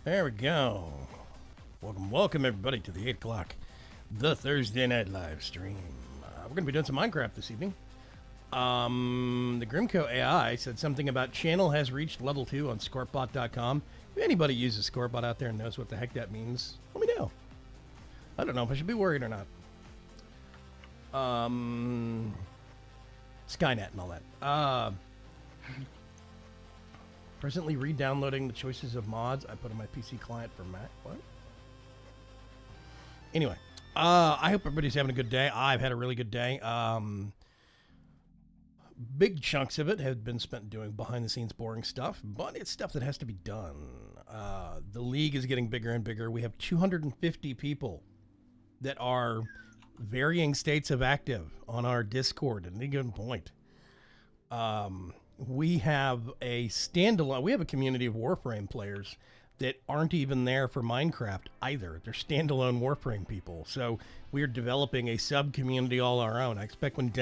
There we go. Welcome everybody to the 8 o'clock, the Thursday night live stream. We're going to be doing some Minecraft this evening. The Grimco AI said something about channel has reached level 2 on scorpbot.com. If anybody uses Scorpbot out there and knows what the heck that means, let me know. I don't know if I should be worried or not. Skynet and all that. Presently re-downloading the choices of mods I put on my PC client for Mac. What? Anyway, I hope everybody's having a good day. I've had a really good day. Big chunks of it have been spent doing behind-the-scenes boring stuff, but it's stuff that has to be done. The league is getting bigger and bigger. We have 250 people that are varying states of active on our Discord at any given point. We have a standalone, we have a community of Warframe players that aren't even there for Minecraft either. They're standalone Warframe people. So we're developing a sub-community all our own. I expect when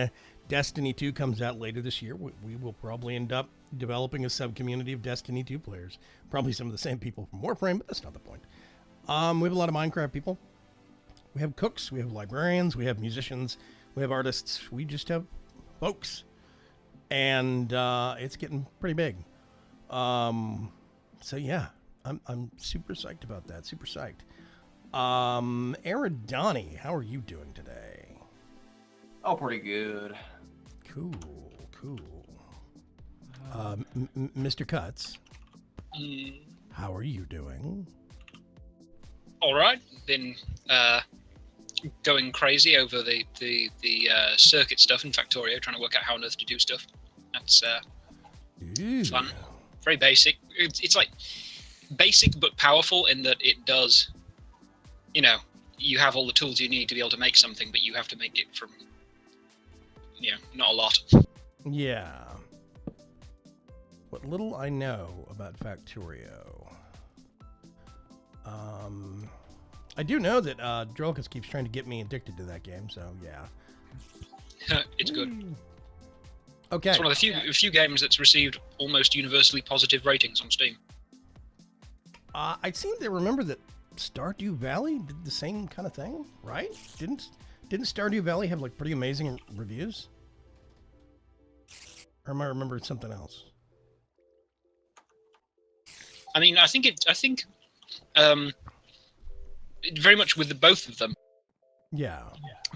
Destiny 2 comes out later this year, we will probably end up developing a sub-community of Destiny 2 players. Probably some of the same people from Warframe, but that's not the point. We have a lot of Minecraft people. We have cooks, we have librarians, we have musicians, we have artists. We just have folks. And it's getting pretty big. So yeah, I'm super psyched about that. Super psyched. Aridani, how are you doing today? Oh, pretty good. Cool. Mr. Cuts, how are you doing? All right. Been going crazy over the circuit stuff in Factorio, trying to work out how on earth to do stuff. That's fun. Very basic. It's like basic but powerful in that it does, you have all the tools you need to be able to make something, but you have to make it from, not a lot. Yeah. What little I know about Factorio. I do know that Drolkus keeps trying to get me addicted to that game, so yeah. It's good. Okay. It's one of the few games that's received almost universally positive ratings on Steam. I seem to remember that Stardew Valley did the same kind of thing, right? Didn't Stardew Valley have like pretty amazing reviews? Or am I remembering something else? I mean, I think very much with the both of them. Yeah.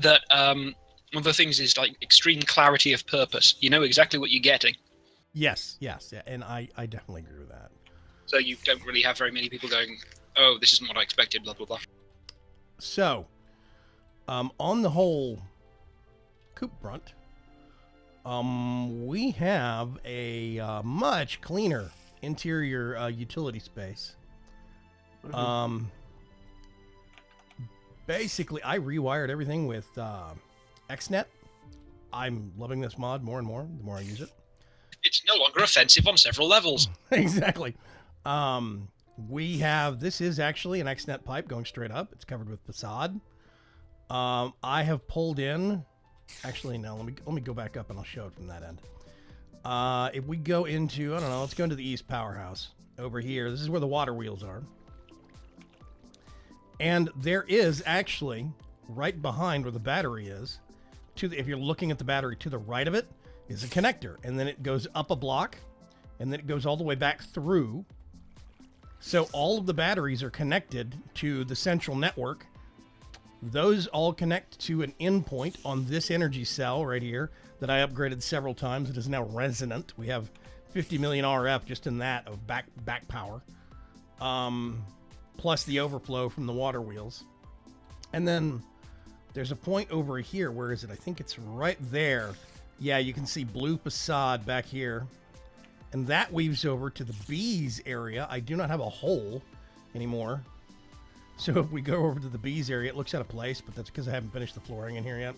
That one of the things is like extreme clarity of purpose. You know exactly what you're getting. Yes, yeah, and I definitely agree with that. So you don't really have very many people going, oh, this isn't what I expected, blah, blah, blah. So, on the whole Coop front, we have a much cleaner interior utility space. Basically, I rewired everything with XNet. I'm loving this mod more and more the more I use it. It's no longer offensive on several levels. Exactly. This is actually an XNet pipe going straight up. It's covered with facade. I have pulled in, actually no, let me go back up and I'll show it from that end. If we go into, I don't know, let's go into the East Powerhouse over here. This is where the water wheels are. And there is actually, right behind where the battery is, if you're looking at the battery, to the right of it is a connector. And then it goes up a block, and then it goes all the way back through. So all of the batteries are connected to the central network. Those all connect to an endpoint on this energy cell right here that I upgraded several times. It is now resonant. We have 50 million RF just in that of back power. Plus the overflow from the water wheels. And then there's a point over here. Where is it? I think it's right there. Yeah, you can see blue facade back here. And that weaves over to the bees area. I do not have a hole anymore. So if we go over to the bees area, it looks out of place, but that's because I haven't finished the flooring in here yet.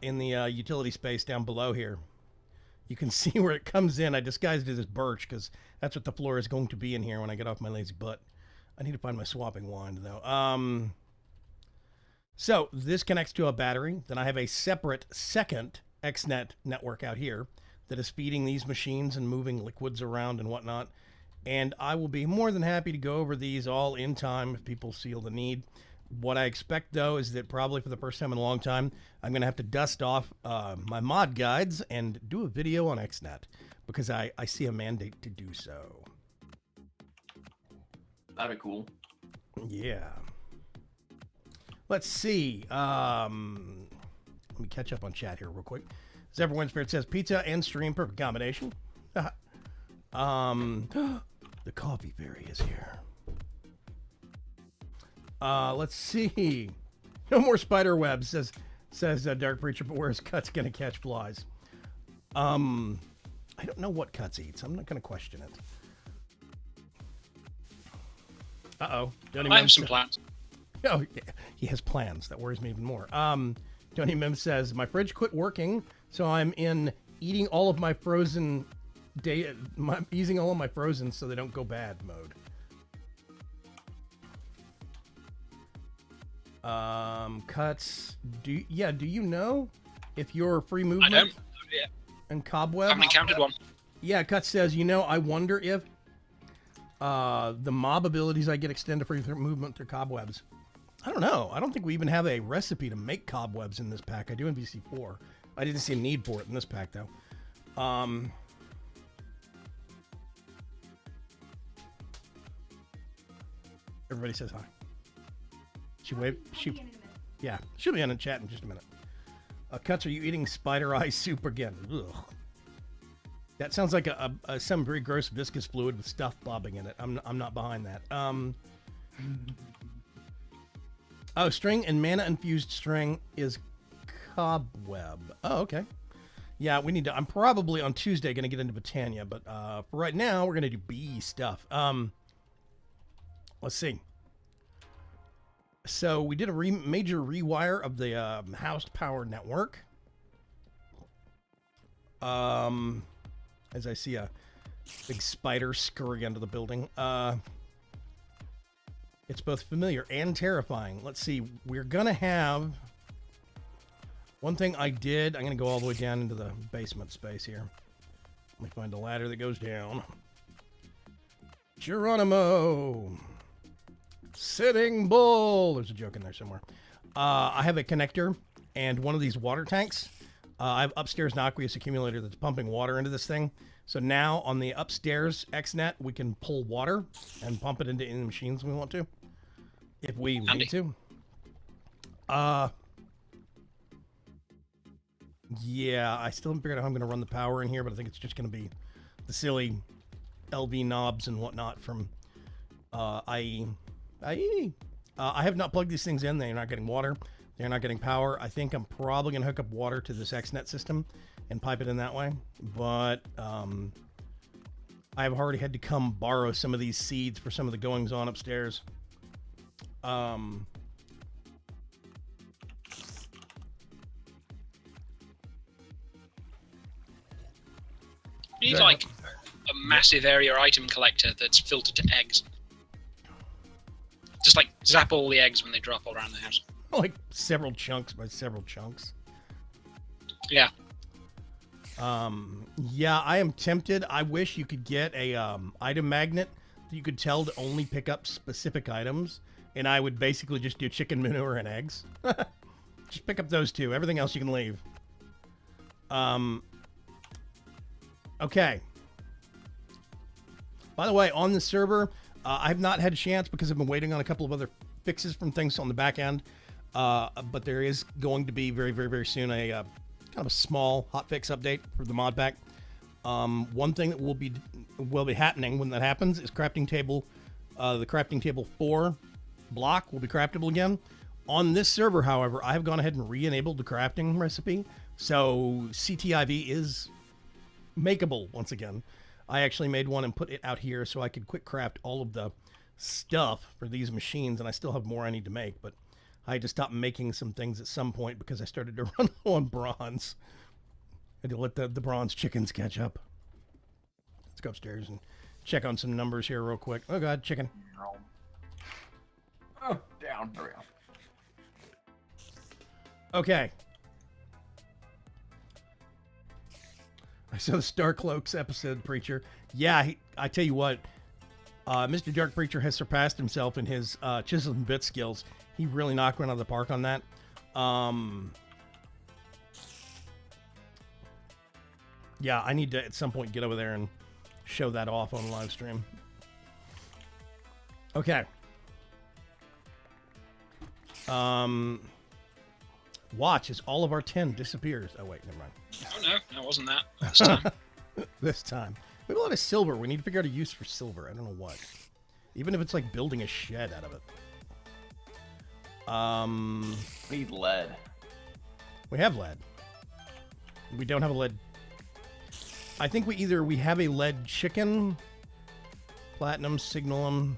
In the utility space down below here, you can see where it comes in. I disguised it as birch because that's what the floor is going to be in here when I get off my lazy butt. I need to find my swapping wand, though. So this connects to a battery. Then I have a separate second XNet network out here that is feeding these machines and moving liquids around and whatnot. and I will be more than happy to go over these all in time if people feel the need. What I expect, though, is that probably for the first time in a long time, I'm going to have to dust off my mod guides and do a video on XNet, because I see a mandate to do so. That'd be cool. Yeah. Let's see. Let me catch up on chat here real quick. Zephyr Spirit says pizza and stream, perfect combination. The coffee fairy is here. Let's see. No more spider webs, says Dark Preacher, but where's Cuts gonna catch flies? I don't know what Cuts eats. I'm not gonna question it. Uh-oh. I have some plans. Oh, yeah. He has plans. That worries me even more. Tony Mim says, my fridge quit working, so I'm in eating all of my frozen eating all of my frozen so they don't go bad mode. Cuts. Do you know if your free movement I don't. Yeah. and cobweb? I haven't encountered one. Yeah, Cuts says, I wonder if the mob abilities I get extend to free movement through cobwebs. I don't know. I don't think we even have a recipe to make cobwebs in this pack. I do in VC4. I didn't see a need for it in this pack, though. Everybody says hi. Yeah, she'll be on the chat in just a minute. Cuts, are you eating spider eye soup again? Ugh. That sounds like some very gross viscous fluid with stuff bobbing in it. I'm not behind that. Oh, string and mana infused string is cobweb. Oh, okay. Yeah, we need to. I'm probably on Tuesday going to get into Botania, but for right now we're going to do bee stuff. Let's see. So we did a major rewire of the house power network. As I see a big spider scurry under the building. It's both familiar and terrifying. Let's see. We're going to have... One thing I did... I'm going to go all the way down into the basement space here. Let me find a ladder that goes down. Geronimo! Sitting Bull! There's a joke in there somewhere. I have a connector and one of these water tanks. I have upstairs an aqueous accumulator that's pumping water into this thing. So now on the upstairs XNet, we can pull water and pump it into any machines we want to, if we need to. Yeah, I still haven't figured out how I'm going to run the power in here, but I think it's just going to be the silly LV knobs and whatnot from IE. I have not plugged these things in. They're not getting water. They're not getting power. I think I'm probably going to hook up water to this XNet system and pipe it in that way. But I've already had to come borrow some of these seeds for some of the goings-on upstairs. You need like a massive area item collector that's filtered to eggs. Just like zap all the eggs when they drop all around the house. Like several chunks by several chunks. Yeah. Yeah, I am tempted. I wish you could get a item magnet that you could tell to only pick up specific items, and I would basically just do chicken manure and eggs. Just pick up those two. Everything else you can leave. Okay. By the way, on the server, I've not had a chance because I've been waiting on a couple of other fixes from things on the back end. But there is going to be very, very, very soon a kind of a small hotfix update for the Modpack. One thing that will be happening when that happens is crafting table. The crafting table 4 block will be craftable again. On this server, however, I have gone ahead and re-enabled the crafting recipe, so CTIV is makeable once again. I actually made one and put it out here so I could quick craft all of the stuff for these machines, and I still have more I need to make, but I had to stop making some things at some point because I started to run low on bronze. I had to let the bronze chickens catch up. Let's go upstairs and check on some numbers here real quick. Oh god, chicken. Oh, down. There we go. Okay. I saw the Starcloaks episode, Preacher. Yeah, I tell you what, Mr. Dark Preacher has surpassed himself in his chisel and bit skills. He really knocked one out of the park on that. Yeah, I need to at some point get over there and show that off on live stream. Okay. Watch as all of our 10 disappears. Oh wait, never mind. Oh no, that wasn't that this time. This time. We have a lot of silver. We need to figure out a use for silver. I don't know what. Even if it's like building a shed out of it. We need lead. We have lead. We don't have a lead. I think we have a lead chicken, platinum, signalum.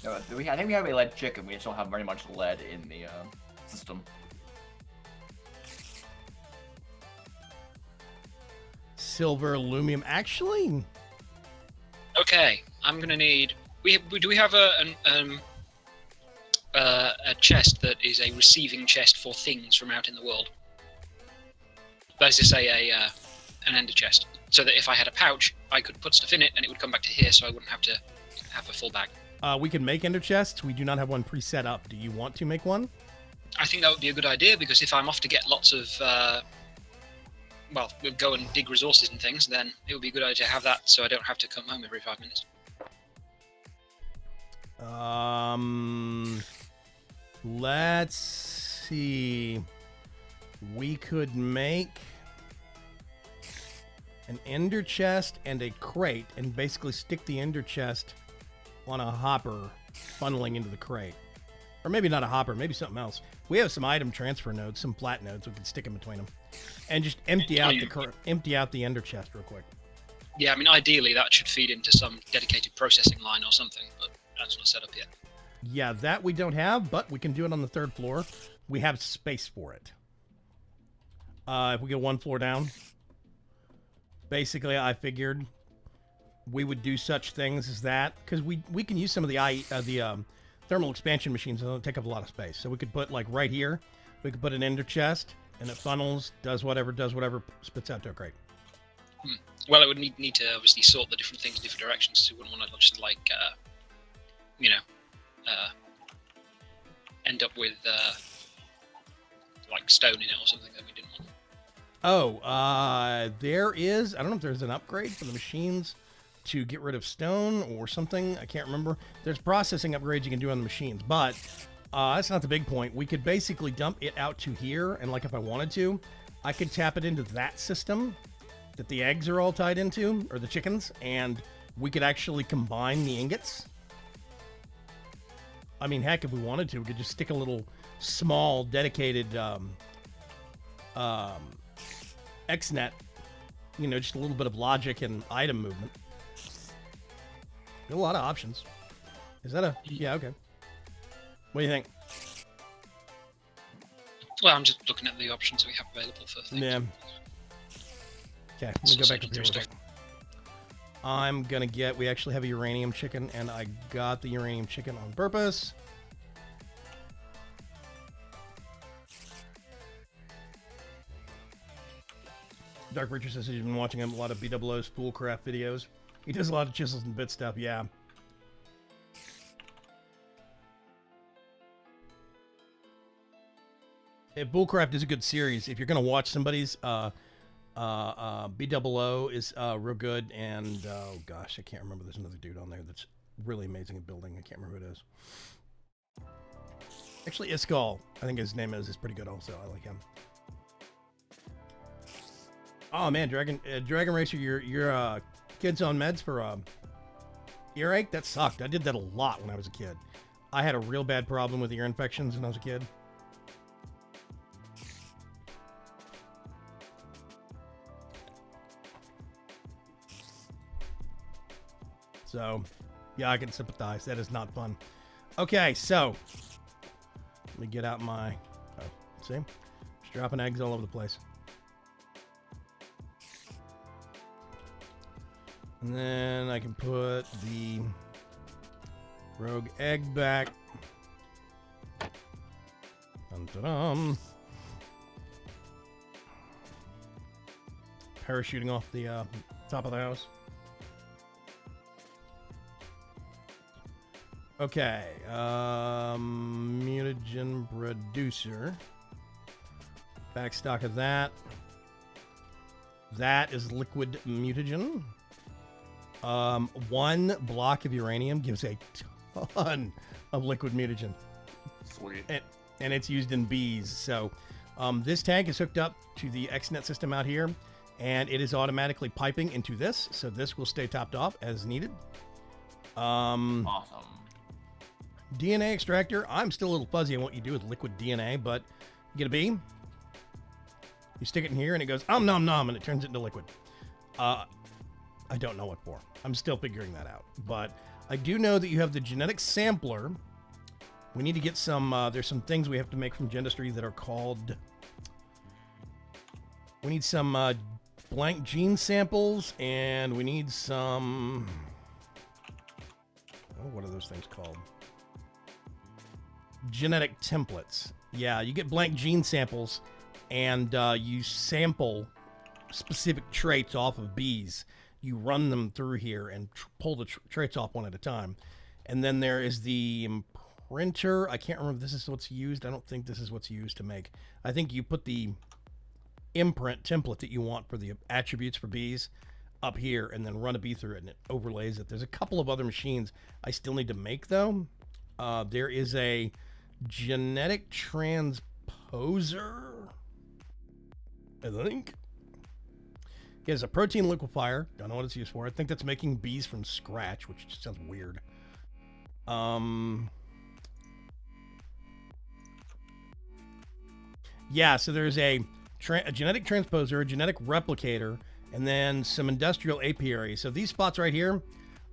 No, I think we have a lead chicken. We just don't have very much lead in the system. Silver, aluminum. Actually, Okay, I'm gonna need. Do we have a chest that is a receiving chest for things from out in the world? That is to say, an ender chest, so that if I had a pouch, I could put stuff in it and it would come back to here, so I wouldn't have to have a full bag. we can make ender chests. We do not have one preset up. Do you want to make one? I think that would be a good idea, because if I'm off to get lots of, go and dig resources and things, then it would be a good idea to have that, so I don't have to come home every 5 minutes. Let's see. We could make an ender chest and a crate and basically stick the ender chest on a hopper funneling into the crate. Or maybe not a hopper, maybe something else. We have some item transfer nodes, some plat nodes we can stick in between them. And just empty out the ender chest real quick. Yeah, I mean, ideally that should feed into some dedicated processing line or something, but that's not set up yet. Yeah, that we don't have, but we can do it on the 3rd floor. We have space for it. If we go 1 floor down, basically I figured we would do such things as that, because we can use some of the thermal expansion machines that don't take up a lot of space. So we could put, like, right here, we could put an ender chest, and it funnels, does whatever, spits out to a crate. Well, it would need to obviously sort the different things in different directions, so we wouldn't want to just, like, end up with, like, stone in it or something that we didn't want. Oh, there is, I don't know if there's an upgrade for the machines to get rid of stone or something. I can't remember. There's processing upgrades you can do on the machines, but that's not the big point. We could basically dump it out to here, and like if I wanted to, I could tap it into that system that the eggs are all tied into, or the chickens, and we could actually combine the ingots. I mean, heck, if we wanted to, we could just stick a little small dedicated XNet, just a little bit of logic and item movement. A lot of options. Is that a... Yeah, okay. What do you think? Well, I'm just looking at the options that we have available for things. Yeah. Okay, let me go back up here real quick. I'm gonna get... We actually have a uranium chicken, and I got the uranium chicken on purpose. Dark Richard says he's been watching a lot of BWO's Spoolcraft videos. He does a lot of chisels and bit stuff, yeah. Bullcraft is a good series. If you're going to watch somebody's, BWO is real good, and, oh gosh, I can't remember. There's another dude on there that's really amazing at building. I can't remember who it is. Actually, Iskall, I think his name is pretty good also. I like him. Oh man, Dragon Racer, your kids on meds for earache? That sucked. I did that a lot when I was a kid. I had a real bad problem with ear infections when I was a kid. So, yeah, I can sympathize. That is not fun. Okay, so let me get out my... Oh, see? Just dropping eggs all over the place. And then I can put the rogue egg back. Dun-dun-dum. Parachuting off the top of the house. Okay. Mutagen producer. Backstock of that. That is liquid mutagen. 1 block of uranium gives a ton of liquid mutagen. Sweet. And it's used in bees. So this tank is hooked up to the XNet system out here, and it is automatically piping into this. So this will stay topped off as needed. Awesome. DNA extractor. I'm still a little fuzzy on what you do with liquid DNA, but you get a bee. You stick it in here, and it goes, nom nom, and it turns it into liquid. I don't know what for. I'm still figuring that out. But I do know that you have the genetic sampler. We need to get some, there's some things we have to make from Gendustry that are called, we need some blank gene samples, and we need some, oh, what are those things called? Genetic templates. Yeah, you get blank gene samples, and you sample specific traits off of bees. You run them through here and pull the traits off one at a time. And then there is the printer. I can't remember if this is what's used. I don't think this is what's used to make. I think you put the imprint template that you want for the attributes for bees up here and then run a bee through it, and it overlays it. There's a couple of other machines I still need to make, though. There is a genetic transposer, I think. It has a protein liquefier. Don't know what it's used for. I think that's making bees from scratch, which just sounds weird. Yeah, so there's a genetic transposer, a genetic replicator, and then some industrial apiaries. So these spots right here,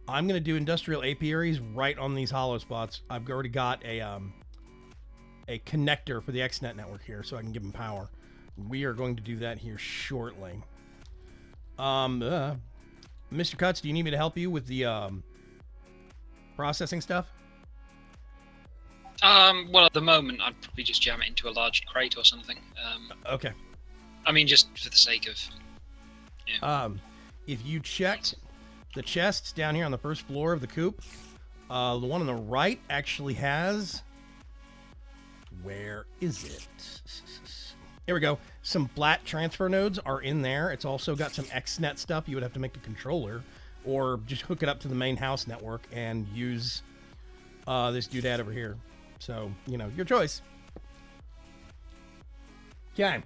I'm going to do industrial apiaries right on these hollow spots. I've already got a connector for the XNet network here, so I can give them power. We are going to do that here shortly. Mr. Cuts, do you need me to help you with the processing stuff? Well, at the moment, I'd probably just jam it into a large crate or something. Okay. I mean, just for the sake of... Yeah. If you checked the chests down here on the first floor of the coop, the one on the right actually has... Where is it? Here we go. Some flat transfer nodes are in there. It's also got some XNet stuff. You would have to make a controller or just hook it up to the main house network and use this doodad over here. So, you know, your choice. Okay.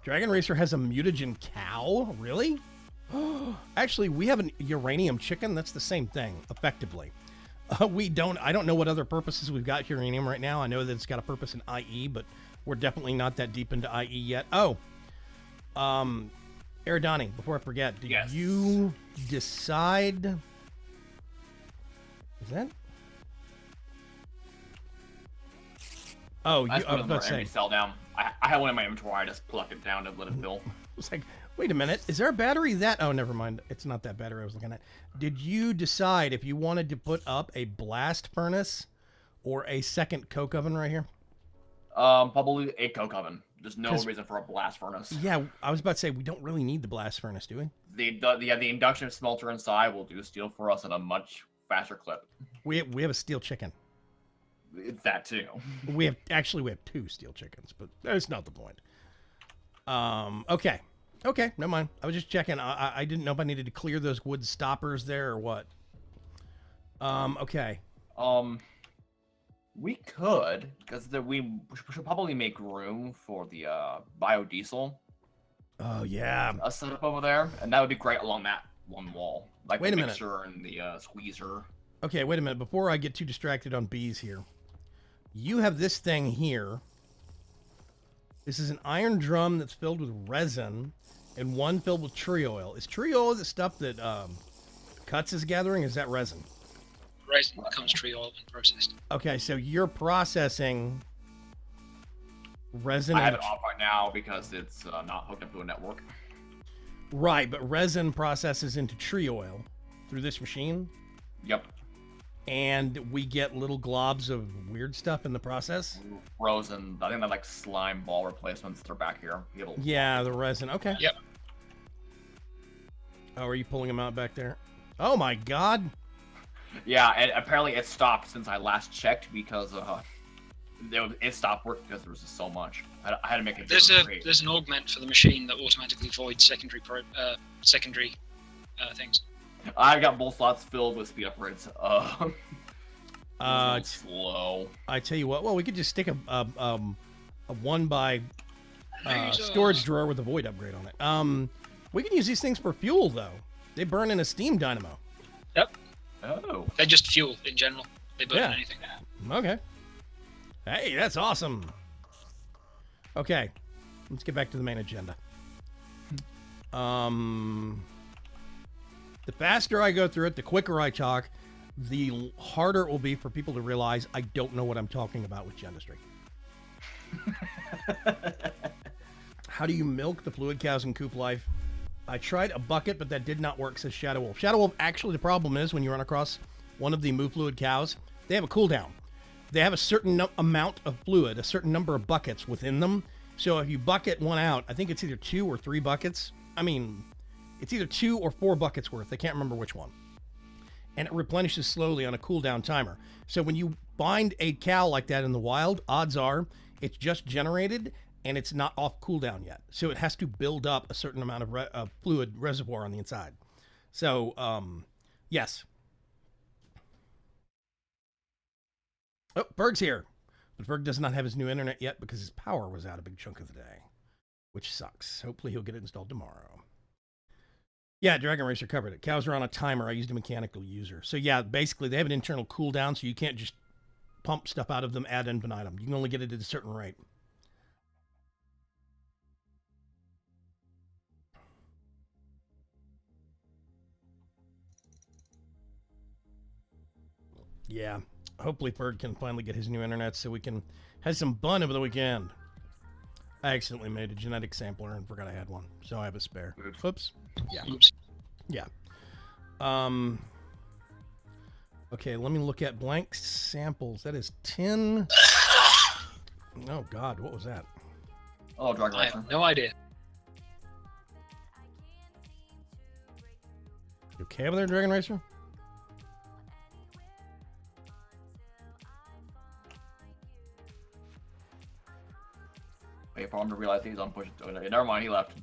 Dragon Racer has a mutagen cow? Really? Actually, we have a uranium chicken. That's the same thing, effectively. I don't know what other purposes we've got uranium right now. I know that it's got a purpose in IE, but we're definitely not that deep into IE yet. Oh, Eridani, before I forget, did you decide? Is that? Oh, I was about to say. Cell down. I have one in my inventory. I just plucked it down to let it fill. It's like, wait a minute. Is there a battery that? Oh, never mind. It's not that battery I was looking at. Did you decide if you wanted to put up a blast furnace or a second coke oven right here? Probably a coke oven. There's no reason for a blast furnace. Yeah, I was about to say we don't really need the blast furnace, do we? The induction smelter inside will do steel for us in a much faster clip. We have a steel chicken. It's that too. We have 2 steel chickens, but that's not the point. Okay, never mind. I was just checking. I didn't know if I needed to clear those wood stoppers there or what. Okay. We could, because we should probably make room for the biodiesel. Oh yeah. A setup over there, and that would be great along that one wall, like wait the a mixer and the squeezer. Okay, wait a minute. Before I get too distracted on bees here, you have this thing here. This is an iron drum that's filled with resin, and one filled with tree oil. Is tree oil the stuff that Cuts is gathering? Is that resin? Resin becomes tree oil when processed. Okay, so you're processing resin. I have it off right now because it's not hooked up to a network. Right, but resin processes into tree oil through this machine. Yep. And we get little globs of weird stuff in the process. Frozen. I think they're like slime ball replacements. They're back here. Yeah, the resin. Okay. Yep. Oh, are you pulling them out back there? Oh my God. Yeah, and apparently it stopped since I last checked because it stopped working because there was just so much. I had to make a different rate. There's an augment for the machine that automatically voids secondary things. I got both slots filled with speed upgrades. It's slow. I tell you what. Well, we could just stick a 1 by storage drawer with a void upgrade on it. We can use these things for fuel though. They burn in a steam dynamo. Yep. Oh. They're just fuel in general. They burn in anything. Okay. Hey, that's awesome. Okay, let's get back to the main agenda. The faster I go through it, the quicker I talk, the harder it will be for people to realize I don't know what I'm talking about with Gendustry. How do you milk the fluid cows in Coop Life? I tried a bucket, but that did not work, says Shadow Wolf. Shadow Wolf, actually, the problem is when you run across one of the moo fluid cows, they have a cooldown. They have a certain amount of fluid, a certain number of buckets within them. So if you bucket one out, I think it's either 2 or 3 buckets. I mean, it's either 2 or 4 buckets worth. I can't remember which one. And it replenishes slowly on a cooldown timer. So when you find a cow like that in the wild, odds are it's just generated and it's not off cooldown yet. So it has to build up a certain amount of fluid reservoir on the inside. So, yes. Oh, Berg's here. But Berg does not have his new internet yet because his power was out a big chunk of the day, which sucks. Hopefully he'll get it installed tomorrow. Yeah, Dragon Racer covered it. Cows are on a timer. I used a mechanical user. So yeah, basically they have an internal cooldown, so you can't just pump stuff out of them ad infinitum. You can only get it at a certain rate. Yeah. Hopefully Berg can finally get his new internet so we can have some fun over the weekend. I accidentally made a genetic sampler and forgot I had one, so I have a spare. Oops. Yeah. Oops. Yeah. Okay, let me look at blank samples. That is 10. Oh God, what was that? Oh, Dragon I Racer. have no idea. You okay over there, Dragon Racer? Wait for him to realize he's on push. Oh, never mind, he left.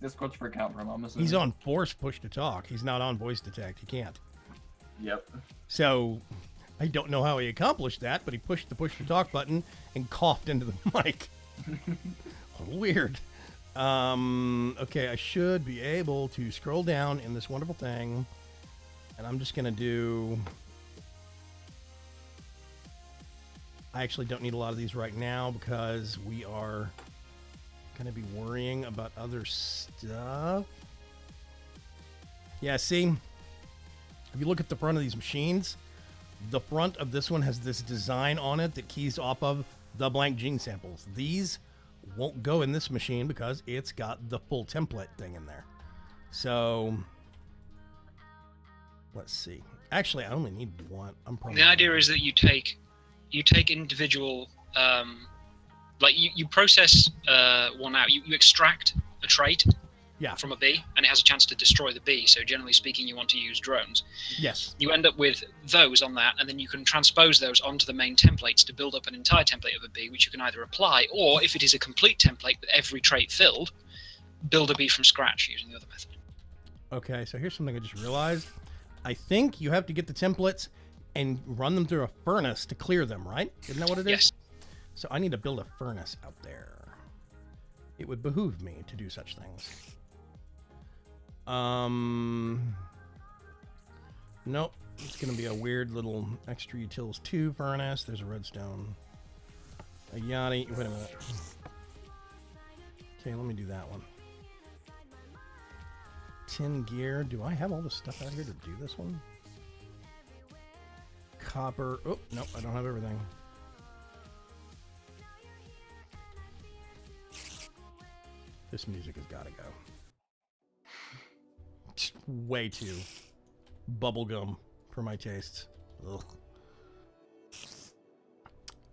Discord's for account for him, I'm assuming. He's on force push to talk. He's not on voice detect. He can't. Yep. So I don't know how he accomplished that, but he pushed the push to talk button and coughed into the mic. Weird. Okay, I should be able to scroll down in this wonderful thing, and I'm just gonna do. I actually don't need a lot of these right now because we are going to be worrying about other stuff. Yeah, see, if you look at the front of these machines, the front of this one has this design on it that keys off of the blank gene samples. These won't go in this machine because it's got the full template thing in there. So, let's see. Actually, I only need one. The idea is that you take individual, like you process one out. You extract a trait from a bee, and it has a chance to destroy the bee. So generally speaking, you want to use drones. Yes. You end up with those on that, and then you can transpose those onto the main templates to build up an entire template of a bee, which you can either apply, or if it is a complete template with every trait filled, build a bee from scratch using the other method. Okay, so here's something I just realized. I think you have to get the templates and run them through a furnace to clear them, right? Isn't that what it is? Yes. So I need to build a furnace out there. It would behoove me to do such things. Nope. It's going to be a weird little extra utils 2 furnace. There's a redstone. A yachty. Wait a minute. Okay, let me do that one. 10 gear. Do I have all the stuff out here to do this one? Copper. Oh, nope, I don't have everything. This music has got to go. It's way too bubblegum for my tastes. Ugh.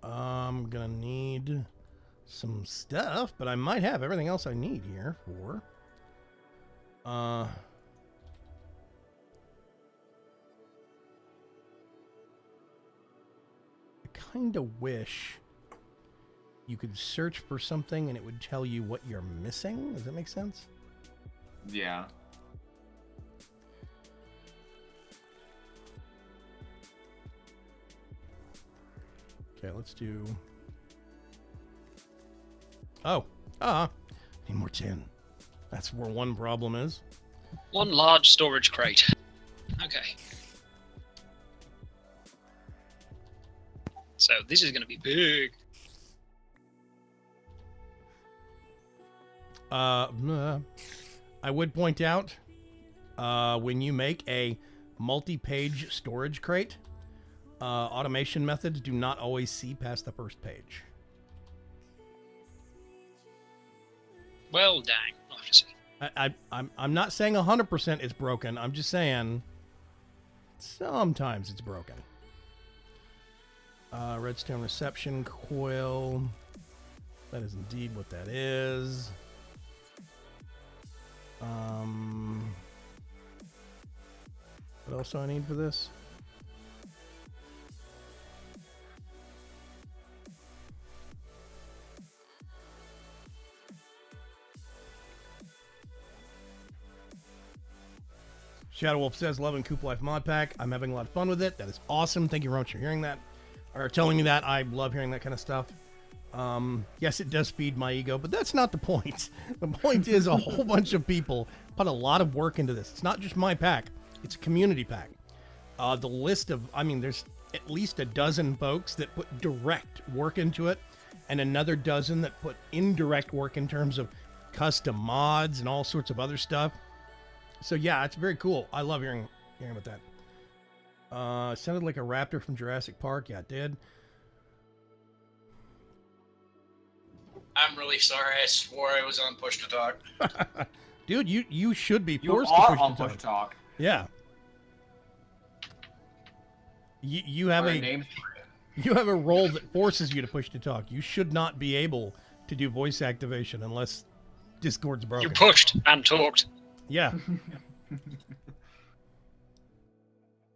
I'm gonna need some stuff, but I might have everything else I need here for. kind of wish you could search for something and it would tell you what you're missing. Does that make sense? Yeah. Okay, let's do... Oh, need more tin. That's where one problem is. One large storage crate. Okay. So this is going to be big. I would point out, when you make a multi-page storage crate, automation methods do not always see past the first page. Well, dang. I'll have to see. I'm not saying 100% it's broken. I'm just saying sometimes it's broken. Redstone reception coil. That is indeed what that is. What else do I need for this? Shadow Wolf says, loving Coop Life Modpack. I'm having a lot of fun with it. That is awesome. Thank you very much for hearing that. Or telling me that. I love hearing that kind of stuff. Yes, it does feed my ego, but that's not the point. The point is a whole bunch of people put a lot of work into this. It's not just my pack. It's a community pack. The list of, there's at least a dozen folks that put direct work into it, and another dozen that put indirect work in terms of custom mods and all sorts of other stuff. So yeah, it's very cool. I love hearing about that. It sounded like a raptor from Jurassic Park. Yeah, it did. I'm really sorry. I swore I was on push to talk. Dude, you should be You forced are to on push push to talk. talk. Yeah. You have Our a names- you have a role that forces you to push to talk. You should not be able to do voice activation unless Discord's broken. You pushed and talked. Yeah.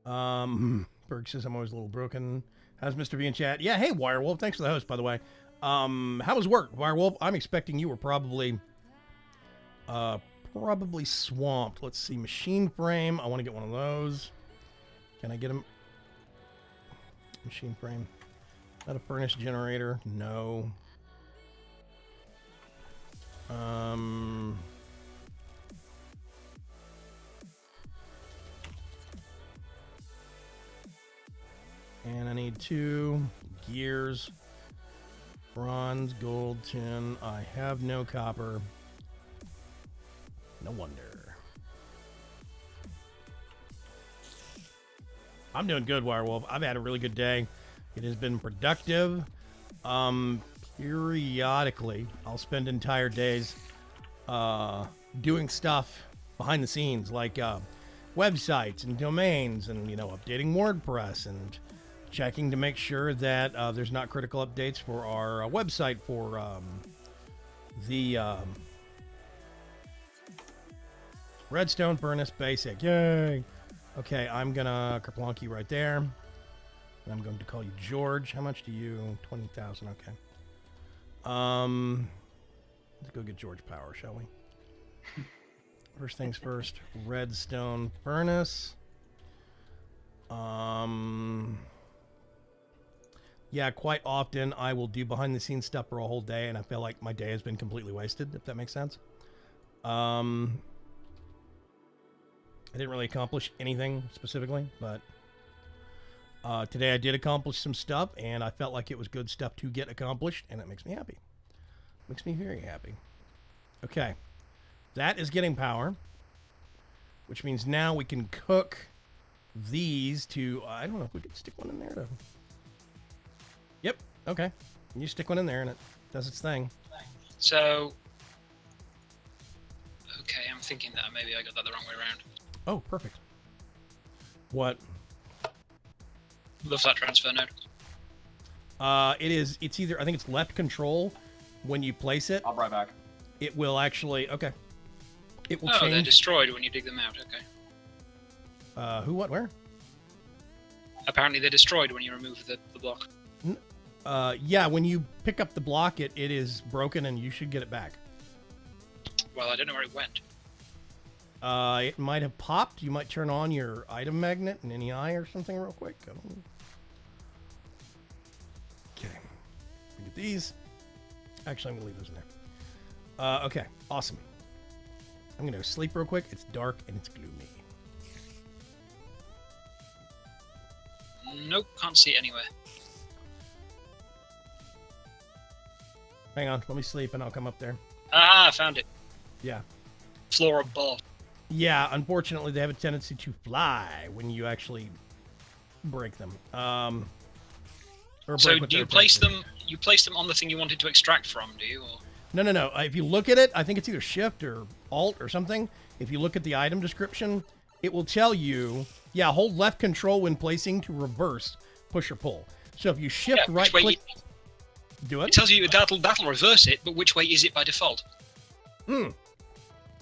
Berg says I'm always a little broken. How's Mr. V in chat? Yeah, hey Wirewolf, thanks for the host, by the way. How was work, Wirewolf? I'm expecting you were probably swamped. Let's see, machine frame. I want to get one of those. Can I get him? Machine frame. Not a furnace generator. No. And I need 2 gears. Bronze, gold, tin. I have no copper. No wonder. I'm doing good, Wirewolf. I've had a really good day. It has been productive. Periodically, I'll spend entire days doing stuff behind the scenes, like websites and domains, and updating WordPress and checking to make sure that there's not critical updates for our website for the redstone furnace basic. Yay! Okay, I'm gonna kerplonk you right there. And I'm going to call you George. How much do you? 20,000. Okay. Let's go get George power, shall we? First things first. Redstone furnace. Yeah, quite often I will do behind the scenes stuff for a whole day, and I feel like my day has been completely wasted, if that makes sense. I didn't really accomplish anything specifically, but today I did accomplish some stuff, and I felt like it was good stuff to get accomplished, and it makes me happy. Makes me very happy. Okay. That is getting power, which means now we can cook these to, I don't know if we could stick one in there to... Yep, okay. You stick one in there and it does its thing. So, okay, I'm thinking that maybe I got that the wrong way around. Oh, perfect. What? Love that transfer node. It's either, I think it's left control when you place it. I'll be right back. It will actually, okay. It will Oh, they're change. destroyed when you dig them out, okay. Who, what, where? Apparently they're destroyed when you remove the block. Yeah, when you pick up the block, it is broken and you should get it back. Well, I don't know where it went. It might have popped. You might turn on your item magnet in any eye or something real quick. Okay. Get these. Actually, I'm going to leave those in there. Okay, awesome. I'm going to go sleep real quick. It's dark and it's gloomy. Nope, can't see it anywhere. Hang on, let me sleep and I'll come up there. Ah, I found it. Yeah. Floor of ball. Yeah, unfortunately, they have a tendency to fly when you actually break them. Or So break what do you they're place attached to. them? You place them on the thing you wanted to extract from, do you? Or... No. If you look at it, I think it's either Shift or Alt or something. If you look at the item description, it will tell you, yeah, hold left control when placing to reverse, push or pull. So if you shift Yeah, right which way click, do It it. tells you that'll reverse it, but which way is it by default?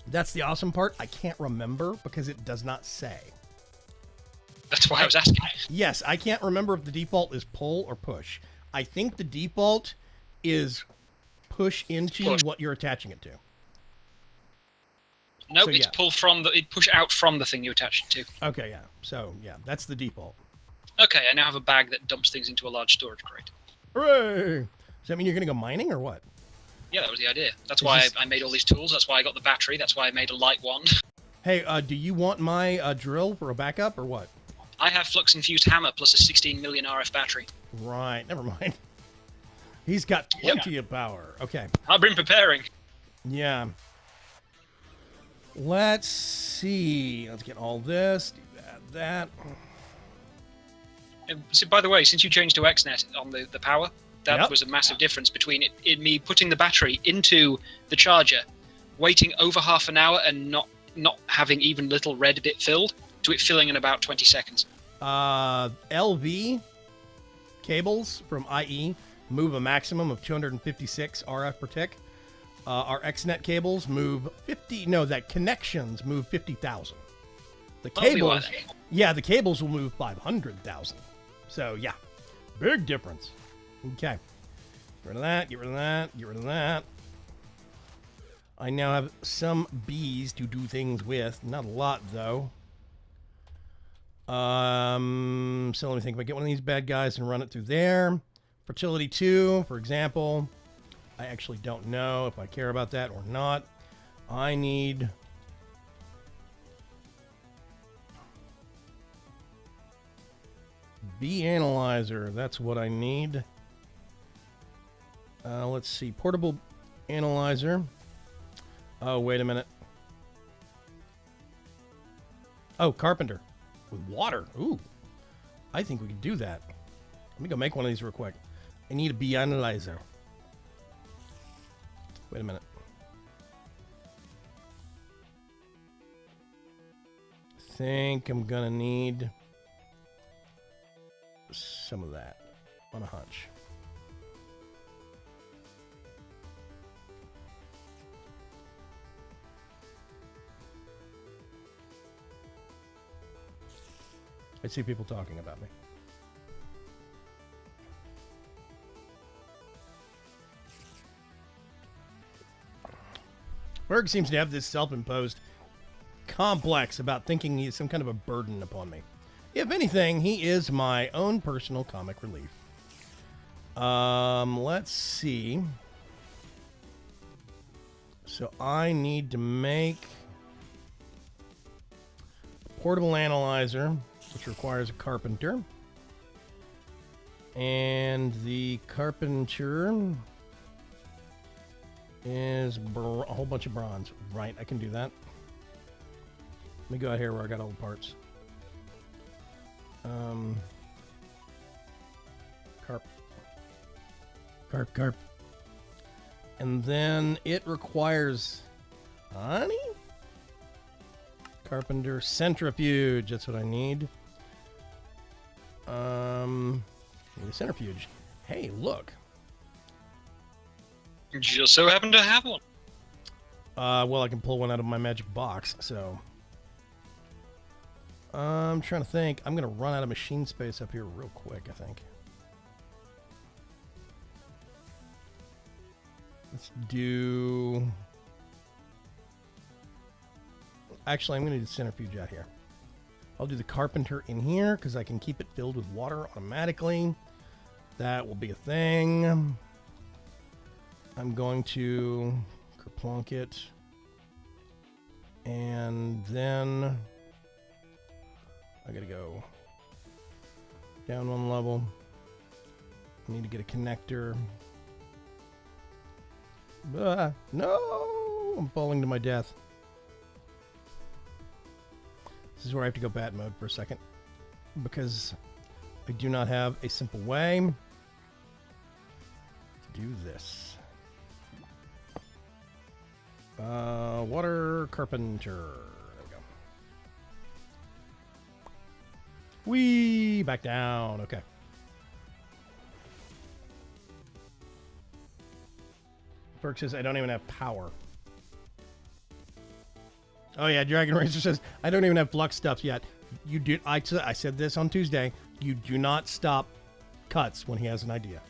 That's the awesome part. I can't remember because it does not say. That's why I was asking. Yes, I can't remember if the default is pull or push. I think the default is push into Push. what you're attaching it to. No, So, it's yeah. pull from it push out from the thing you attach it to. Okay, yeah. So, yeah, that's the default. Okay, I now have a bag that dumps things into a large storage crate. Hooray! Does that mean you're going to go mining or what? Yeah, that was the idea. That's Is why this- I made all these tools. That's why I got the battery. That's why I made a light wand. Hey, do you want my drill for a backup or what? I have flux-infused hammer plus a 16 million RF battery. Right, never mind. He's got plenty of power. Okay, I've been preparing. yeah. Let's see. Let's get all this. Do that. So, by the way, since you changed to XNet on the power, that Yep. was a massive difference between me putting the battery into the charger, waiting over half an hour and not having even little red bit filled, to it filling in about 20 seconds. LV cables from IE move a maximum of 256 RF per tick. Our XNet cables move 50. No, that connections move 50,000. The Well, we cables, want it. yeah, the cables will move 500,000. So yeah, big difference. Okay, get rid of that. Get rid of that. Get rid of that. I now have some bees to do things with. Not a lot though. So let me think. If I get one of these bad guys and run it through there, fertility 2, for example. I actually don't know if I care about that or not. I need bee analyzer. That's what I need. Let's see. Portable analyzer. Oh, wait a minute. Oh, carpenter. With water. Ooh. I think we can do that. Let me go make one of these real quick. I need a bee analyzer. Wait a minute. Think I'm gonna need some of that on a hunch. I see people talking about me. Berg seems to have this self-imposed complex about thinking he's some kind of a burden upon me. If anything, he is my own personal comic relief. Let's see. So I need to make a portable analyzer, which requires a carpenter. And the carpenter is a whole bunch of bronze. Right, I can do that. Let me go out here where I got all the parts. Carp. And then it requires honey? Carpenter centrifuge. That's what I need. Need a centrifuge. Hey, look. Just so happen to have one. Well, I can pull one out of my magic box, so. I'm trying to think. I'm going to run out of machine space up here real quick, I think. Let's do... Actually, I'm going to do the centrifuge out here. I'll do the carpenter in here because I can keep it filled with water automatically. That will be a thing. I'm going to kerplunk it. And then I got to go down one level. I need to get a connector. No! I'm falling to my death. This is where I have to go bat mode for a second, because I do not have a simple way to do this. Water carpenter. There we go. Whee! Back down. Okay. Perk says I don't even have power. Oh yeah, Dragon Racer says I don't even have flux stuff yet. You do. I said this on Tuesday. You do not stop Cuts when he has an idea.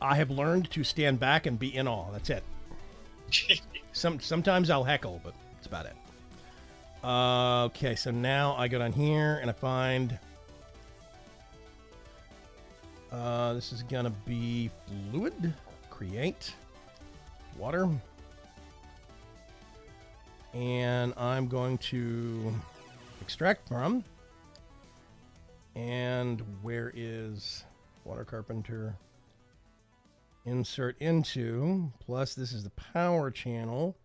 I have learned to stand back and be in awe. That's it. Sometimes I'll heckle, but that's about it. Okay, so now I go down here and I find this is gonna be fluid. Create water. And I'm going to extract from. And where is water carpenter? Insert into. Plus, this is the power channel.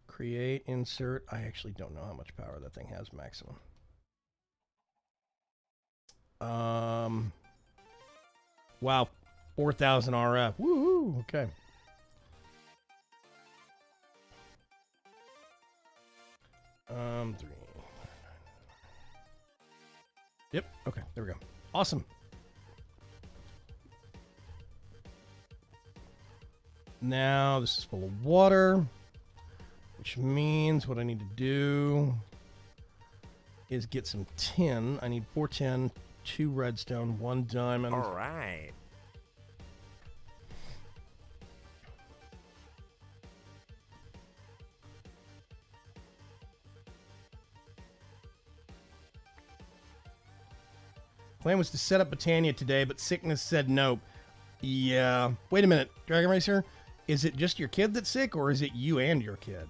Create, insert. I actually don't know how much power that thing has maximum. Wow, 4,000 RF. Woohoo! Okay. Three. Yep. Okay. There we go. Awesome. Now this is full of water, which means what I need to do is get some tin. I need 4 tin, 2 redstone, 1 diamond. All right. Plan was to set up Botania today, but sickness said no. Yeah. Wait a minute, Dragon Racer. Is it just your kid that's sick, or is it you and your kid?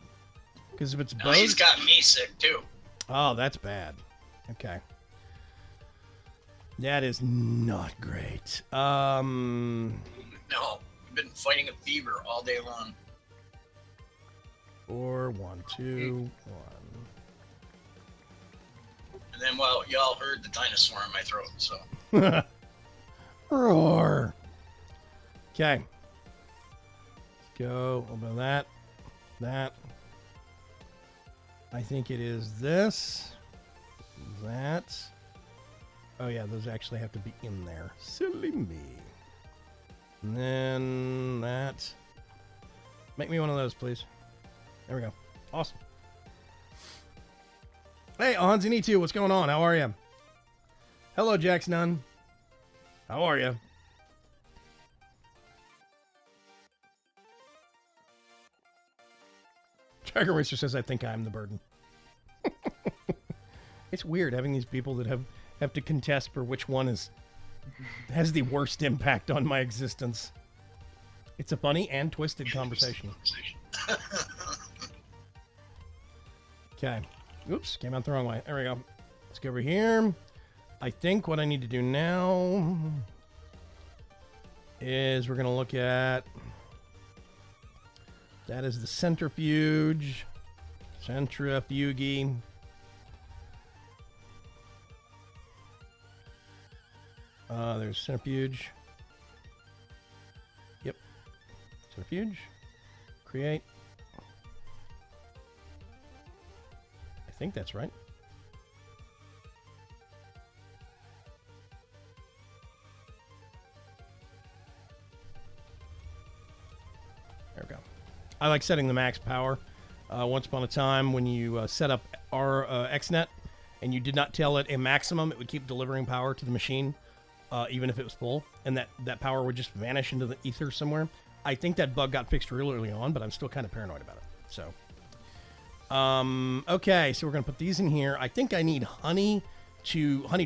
Because if it's No, both... he's got me sick, too. Oh, that's bad. Okay. That is not great. No, we've been fighting a fever all day long. 4, 1, 2, 1. And then, well, y'all heard the dinosaur in my throat, so. Roar. Okay. Let's go. A little bit of that. That. I think it is this. That. Oh, yeah, those actually have to be in there. Silly me. And then that. Make me one of those, please. There we go. Awesome. Hey, Onzini2, what's going on? How are you? Hello, Jax Nunn. How are you? Dragon Racer says, I think I'm the burden. It's weird having these people that have to contest for which one has the worst impact on my existence. It's a funny and twisted conversation. Okay. Oops, came out the wrong way. There we go. Let's go over here. I think what I need to do now is we're going to look at... That is the centrifuge. Centrifuge. There's centrifuge. Yep. Centrifuge. Create. I think that's right. There we go. I like setting the max power. Once upon a time, when you set up our XNet and you did not tell it a maximum, it would keep delivering power to the machine even if it was full, and that power would just vanish into the ether somewhere. I think that bug got fixed real early on, but I'm still kind of paranoid about it. So, okay, so we're gonna put these in here. I think I need honey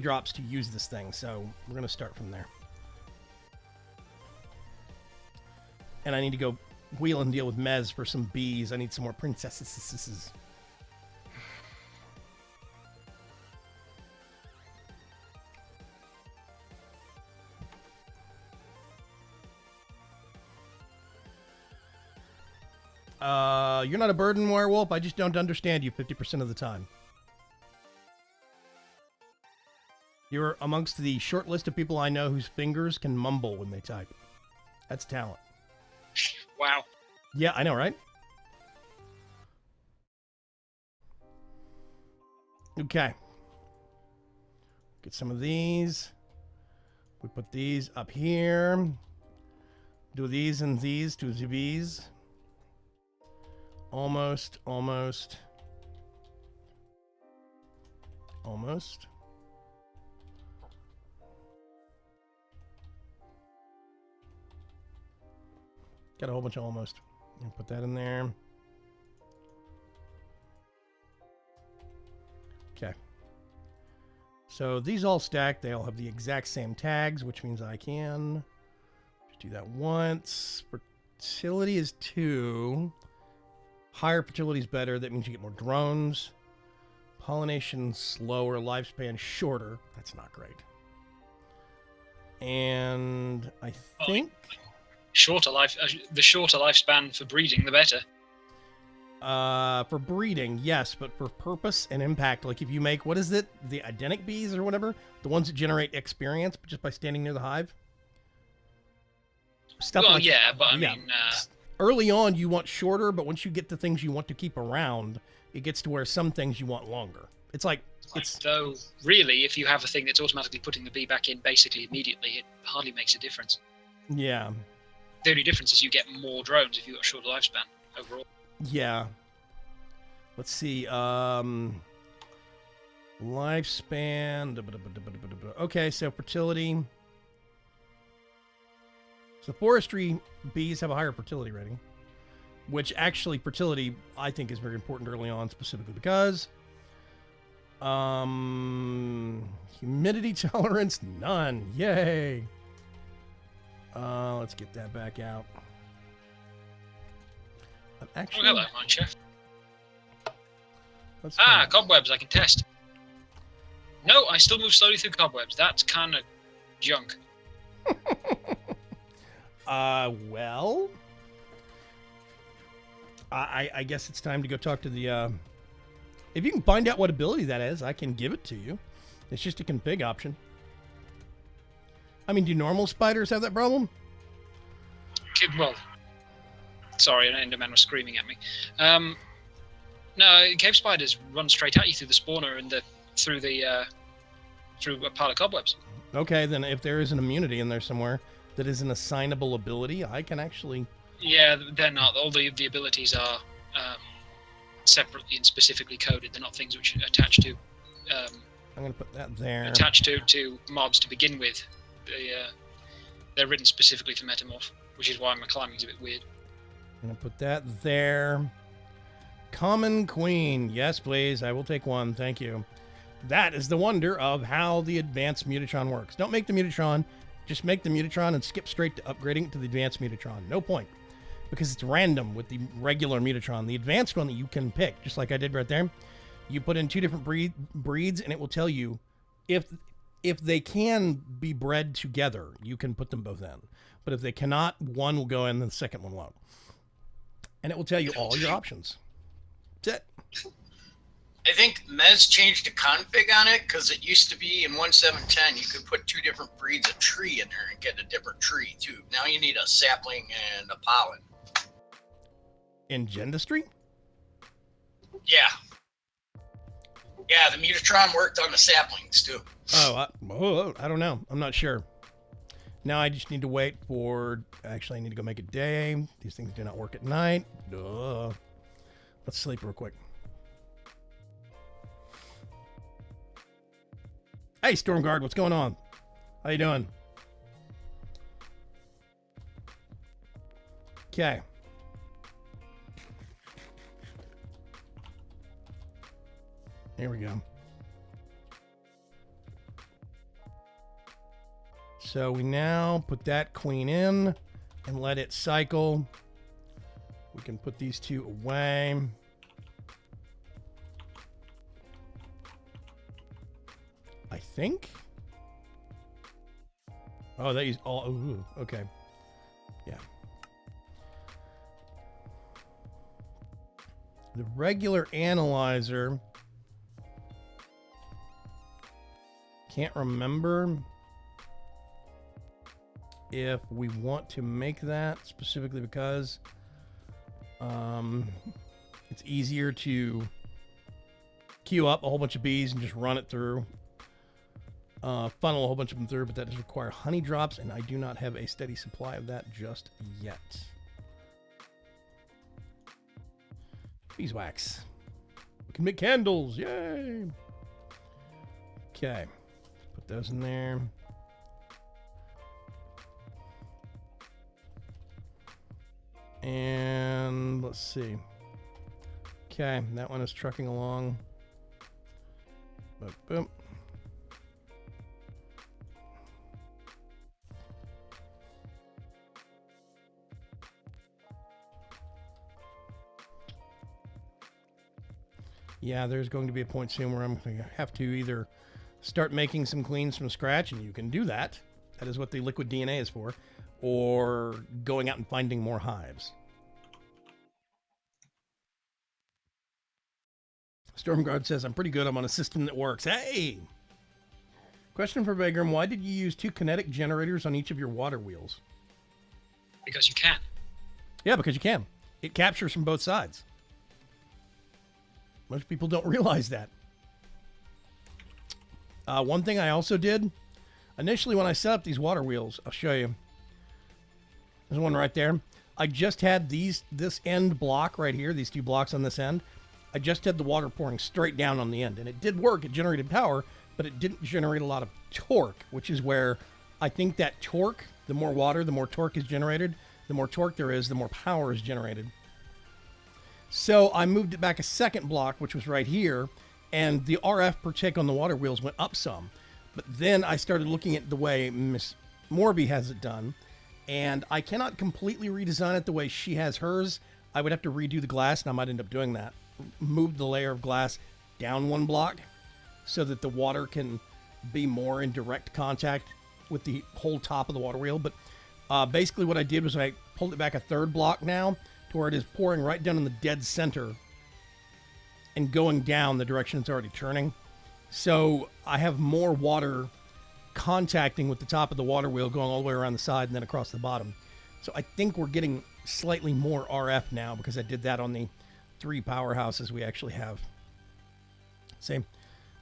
drops to use this thing, so we're gonna start from there. And I need to go wheel and deal with Mez for some bees. I need some more princesses. You're not a burden werewolf. I just don't understand you 50% of the time. You're amongst the short list of people I know whose fingers can mumble when they type. That's talent. Wow. Yeah, I know, right? Okay. Get some of these. We put these up here. Do these and these to these. Almost. Got a whole bunch of almost. And put that in there. Okay. So these all stack. They all have the exact same tags, which means I can just do that once. Fertility is 2. Higher fertility is better. That means you get more drones. Pollination slower. Lifespan shorter. That's not great. And I think... the shorter lifespan for breeding, the better. For breeding, yes, but for purpose and impact, like if you make, what is it? The Idenic bees or whatever? The ones that generate experience just by standing near the hive? Stuff well, like yeah, but I mean... early on, you want shorter, but once you get the things you want to keep around, it gets to where some things you want longer. It's like... Though, really, if you have a thing that's automatically putting the bee back in basically immediately, it hardly makes a difference. Yeah. The only difference is you get more drones if you've got a shorter lifespan overall. Yeah. Let's see. Lifespan. Okay, so fertility. So forestry bees have a higher fertility rating, which actually fertility I think is very important early on, specifically because humidity tolerance none. Yay. Let's get that back out. I'm actually. Oh, hello, mine chef. Let's Cobwebs, I can test. No, I still move slowly through cobwebs. That's kind of junk. Well, I guess it's time to go talk to the, if you can find out what ability that is, I can give it to you. It's just a config option. I mean, do normal spiders have that problem? Well, sorry, an enderman was screaming at me. No, cave spiders run straight at you through the spawner and through a pile of cobwebs. Okay, then if there is an immunity in there somewhere that is an assignable ability, I can actually... Yeah, they're not. All the abilities are separately and specifically coded. They're not things which attach to... I'm going to put that there. Attached to mobs to begin with. They're written specifically for Metamorph, which is why my climbing's a bit weird. I'm going to put that there. Common Queen. Yes, please. I will take one. Thank you. That is the wonder of how the advanced Mutatron works. Don't make the Mutatron. Just make the Mutatron and skip straight to upgrading to the advanced Mutatron. No point. Because it's random with the regular Mutatron. The advanced one that you can pick, just like I did right there, you put in 2 different breeds and it will tell you if they can be bred together, you can put them both in. But if they cannot, one will go in and the second one won't. And it will tell you all your options. That's it. I think Mez changed the config on it because it used to be in 1.7.10 you could put 2 different breeds of tree in there and get a different tree too. Now you need a sapling and a pollen. In Gendustry? Yeah. Yeah, the Mutatron worked on the saplings too. Oh, I don't know. I'm not sure. Now I just need to wait for... Actually, I need to go make a day. These things do not work at night. Duh. Let's sleep real quick. Hey, Stormguard, what's going on? How you doing? Okay. Here we go. So we now put that queen in and let it cycle. We can put these two away. I think. Oh, they use all. Ooh, okay. Yeah. The regular analyzer. Can't remember if we want to make that specifically because it's easier to queue up a whole bunch of bees and just run it through. Funnel a whole bunch of them through, but that does require honey drops, and I do not have a steady supply of that just yet. Beeswax. We can make candles, yay! Okay, put those in there. And let's see. Okay, that one is trucking along. Boop, boop. Yeah, there's going to be a point soon where I'm going to have to either start making some cleans from scratch, and you can do that. That is what the liquid DNA is for. Or going out and finding more hives. Stormguard says, I'm pretty good. I'm on a system that works. Hey! Question for Vaygrim. Why did you use 2 kinetic generators on each of your water wheels? Because you can. Yeah, because you can. It captures from both sides. Most people don't realize that. One thing I also did, initially when I set up these water wheels, I'll show you. There's one right there. I just had this end block right here, these 2 blocks on this end. I just had the water pouring straight down on the end, and it did work. It generated power, but it didn't generate a lot of torque, which is where I think that torque, the more water, the more torque is generated. The more torque there is, the more power is generated. So I moved it back a second block, which was right here, and the RF per tick on the water wheels went up some. But then I started looking at the way Miss Morby has it done, and I cannot completely redesign it the way she has hers. I would have to redo the glass, and I might end up doing that. Move the layer of glass down 1 block so that the water can be more in direct contact with the whole top of the water wheel. But basically what I did was I pulled it back a 3rd block now, where it is pouring right down in the dead center and going down the direction it's already turning. So I have more water contacting with the top of the water wheel going all the way around the side and then across the bottom. So I think we're getting slightly more RF now because I did that on the 3 powerhouses we actually have. See,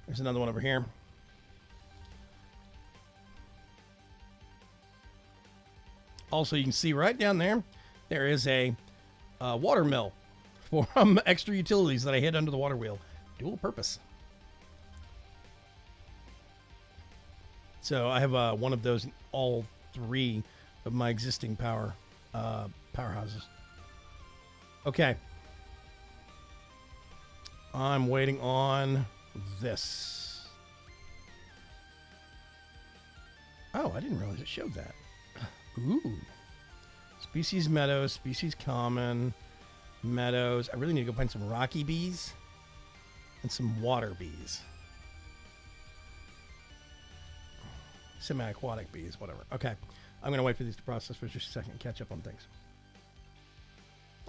there's another one over here. Also, you can see right down there, there is a water mill for extra utilities that I hid under the water wheel. Dual purpose. So I have one of those in all 3 of my existing powerhouses. Okay. I'm waiting on this. Oh, I didn't realize it showed that. Ooh. Species meadows, species common, meadows. I really need to go find some rocky bees and some water bees. Semi-aquatic bees, whatever. Okay, I'm going to wait for these to process for just a second and catch up on things.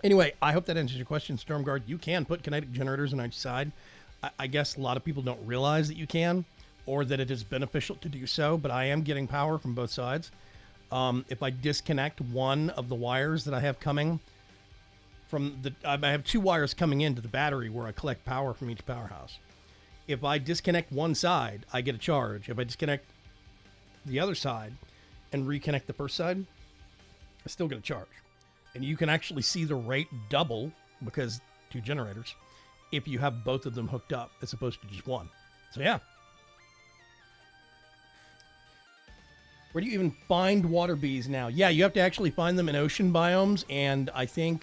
Anyway, I hope that answers your question, Stormguard. You can put kinetic generators on each side. I guess a lot of people don't realize that you can, or that it is beneficial to do so, but I am getting power from both sides. If I disconnect one of the wires that I have coming from I have 2 wires coming into the battery where I collect power from each powerhouse. If I disconnect one side, I get a charge. If I disconnect the other side and reconnect the first side, I still get a charge. And you can actually see the rate double because 2 generators if you have both of them hooked up as opposed to just one. So yeah. Where do you even find water bees now? Yeah, you have to actually find them in ocean biomes, and I think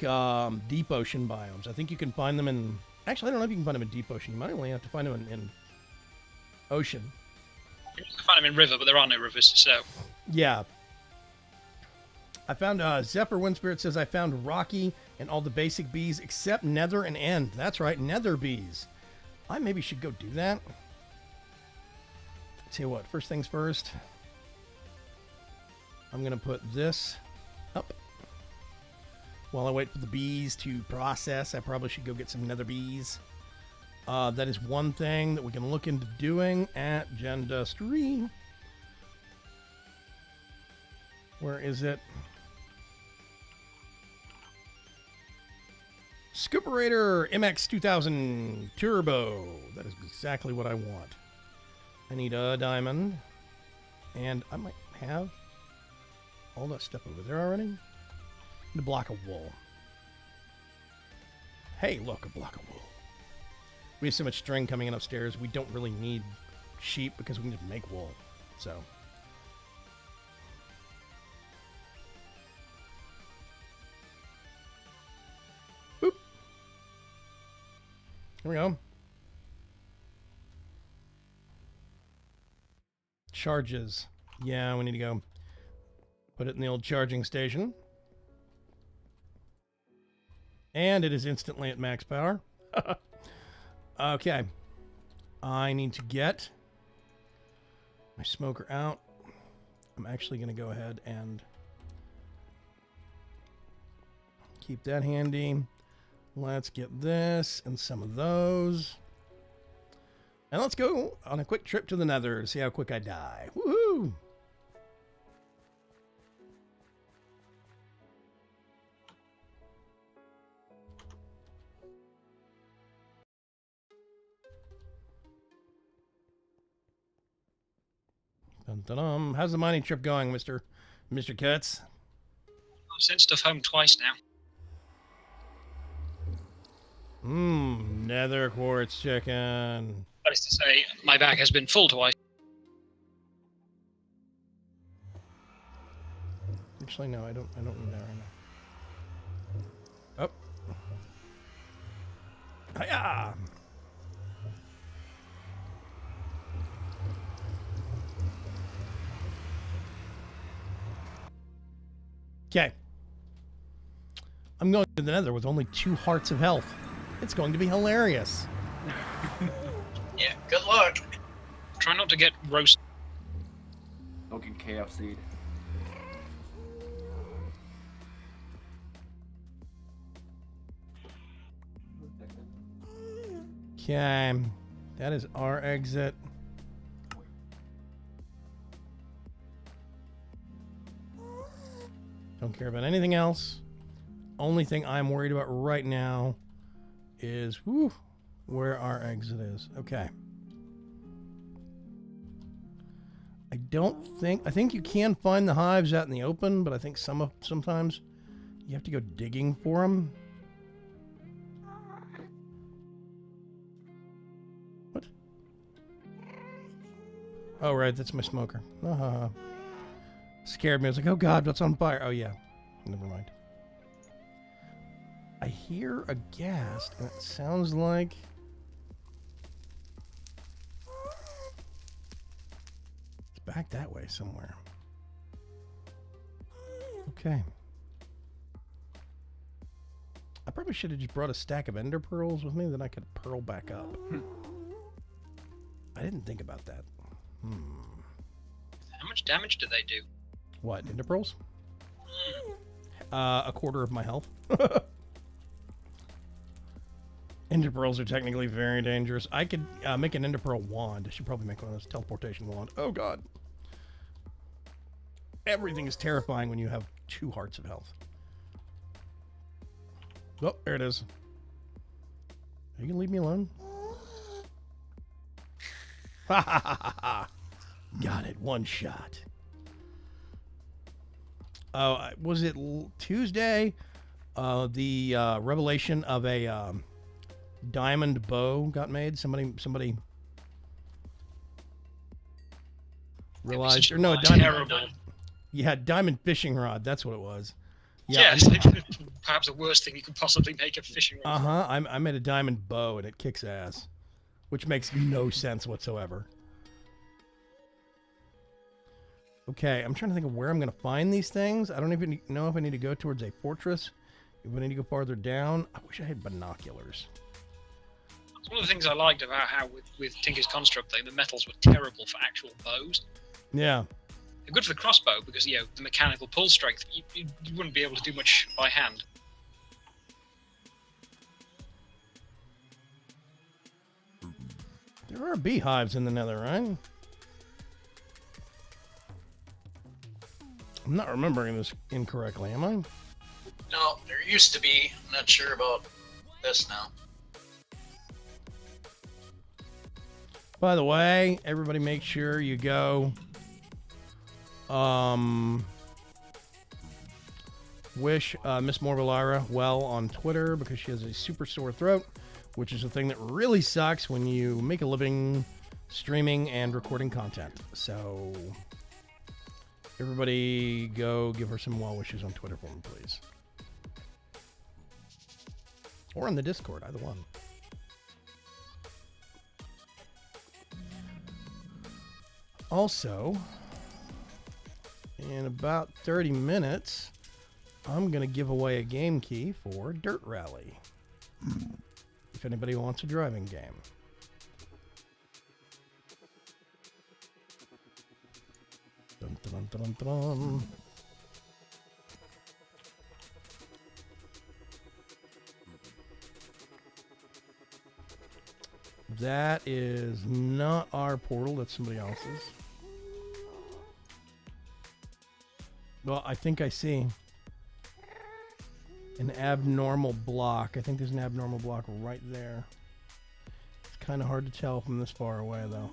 deep ocean biomes. I think you can find them in... Actually, I don't know if you can find them in deep ocean. You might only have to find them in ocean. You can find them in river, but there are no rivers, so... Yeah. I found... Zephyr Windspirit says, I found Rocky and all the basic bees except Nether and End. That's right, Nether bees. I maybe should go do that. Tell you what, first things first... I'm going to put this up. While I wait for the bees to process, I probably should go get some nether bees. That is one thing that we can look into doing at Gendustry. Where is it? Scooperator MX 2000 Turbo. That is exactly what I want. I need a diamond. And I might have... all that stuff over there already? And a block of wool. Hey, look, a block of wool. We have so much string coming in upstairs, we don't really need sheep because we can just make wool. So. Boop. Here we go. Charges. Yeah, we need to go. Put it in the old charging station. And it is instantly at max power. Okay. I need to get my smoker out. I'm actually going to go ahead and keep that handy. Let's get this and some of those. And let's go on a quick trip to the Nether to see how quick I die. Woohoo! Dun-dun-dum. How's the mining trip going, Mr. Kutz? I've sent stuff home twice now. Nether quartz chicken. That is to say, my bag has been full twice. Actually, no, I don't need that right now. Oh. Hiya! Okay. I'm going to the Nether with only 2 hearts of health. It's going to be hilarious. Yeah, good luck. Try not to get roasted. Don't get KFC'd. Okay. That is our exit. Don't care about anything else. Only thing I'm worried about right now is where our exit is. Okay. I think you can find the hives out in the open, but I think sometimes you have to go digging for them. What? Oh, right, that's my smoker. Scared me. I was like, oh god, what's on fire? Oh yeah. Never mind. I hear a ghast, and it sounds like... it's back that way somewhere. Okay. I probably should have just brought a stack of ender pearls with me, then I could pearl back up. I didn't think about that. How much damage do they do? What, ender pearls? A quarter of my health. Ender pearls are technically very dangerous. I could make an ender pearl wand. I should probably make one of those teleportation wand. Oh god. Everything is terrifying when you have 2 hearts of health. Oh, there it is. Are you gonna leave me alone? Ha ha ha ha! Got it. One shot. Was it Tuesday? The revelation of a diamond bow got made. Somebody Realized, It or was no, a just diamond. terrible. Yeah, diamond fishing rod. That's what it was. Yeah. Yes, perhaps the worst thing you could possibly make a fishing rod. I made a diamond bow and it kicks ass, which makes no sense whatsoever. Okay, I'm trying to think of where I'm going to find these things. I don't even know if I need to go towards a fortress. If I need to go farther down. I wish I had binoculars. It's one of the things I liked about how with Tinker's Construct thing, the metals were terrible for actual bows. Yeah. They're good for the crossbow because, you know, the mechanical pull strength, you wouldn't be able to do much by hand. There are beehives in the Nether, right? I'm not remembering this incorrectly, am I? No, there used to be. I'm not sure about this now. By the way, everybody make sure you go wish Miss Morvillara well on Twitter because she has a super sore throat, which is a thing that really sucks when you make a living streaming and recording content. So everybody go give her some well wishes on Twitter for me, please. Or on the Discord, either one. Also, in about 30 minutes, I'm going to give away a game key for Dirt Rally. If anybody wants a driving game. Dun, dun, dun, dun, dun. That is not our portal, that's somebody else's. Well, I think I see an abnormal block. I think there's an abnormal block right there. It's kind of hard to tell from this far away, though.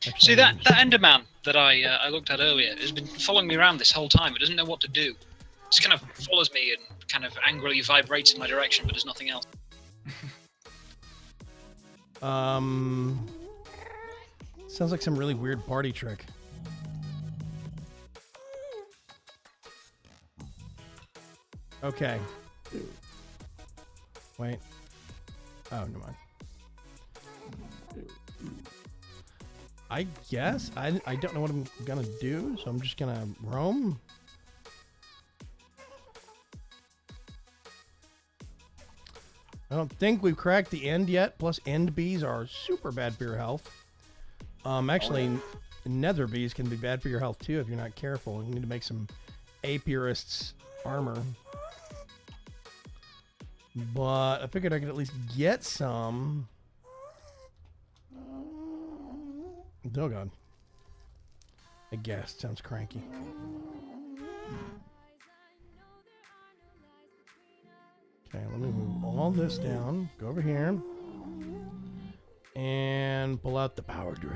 Actually, See, that Enderman that I looked at earlier has been following me around this whole time. It doesn't know what to do. It just kind of follows me and kind of angrily vibrates in my direction, but does nothing else. Sounds like some really weird party trick. Okay. Wait. Oh, never mind. I guess I don't know what I'm gonna do, so I'm just gonna roam. I don't think we've cracked the end yet. Plus, end bees are super bad for your health. Actually, nether bees can be bad for your health too if you're not careful. You need to make some apiarists armor. But I figured I could at least get some. Oh god. I guess. Sounds cranky. Okay, let me move all this down. Go over here. And pull out the power drill.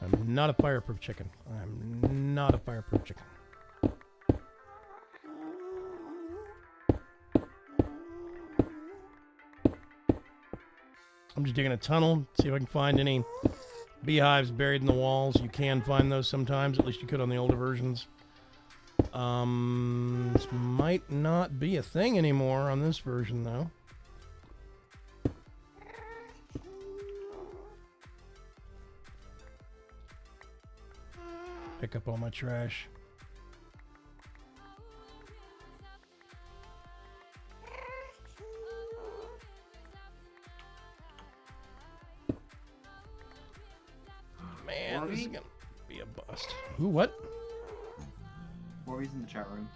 I'm not a fireproof chicken. I'm not a fireproof chicken. I'm just digging a tunnel, see if I can find any beehives buried in the walls. You can find those sometimes, at least you could on the older versions. This might not be a thing anymore on this version, though. Pick up all my trash. Man, this is gonna be a bust. Ooh, what? Warby's in the chat room.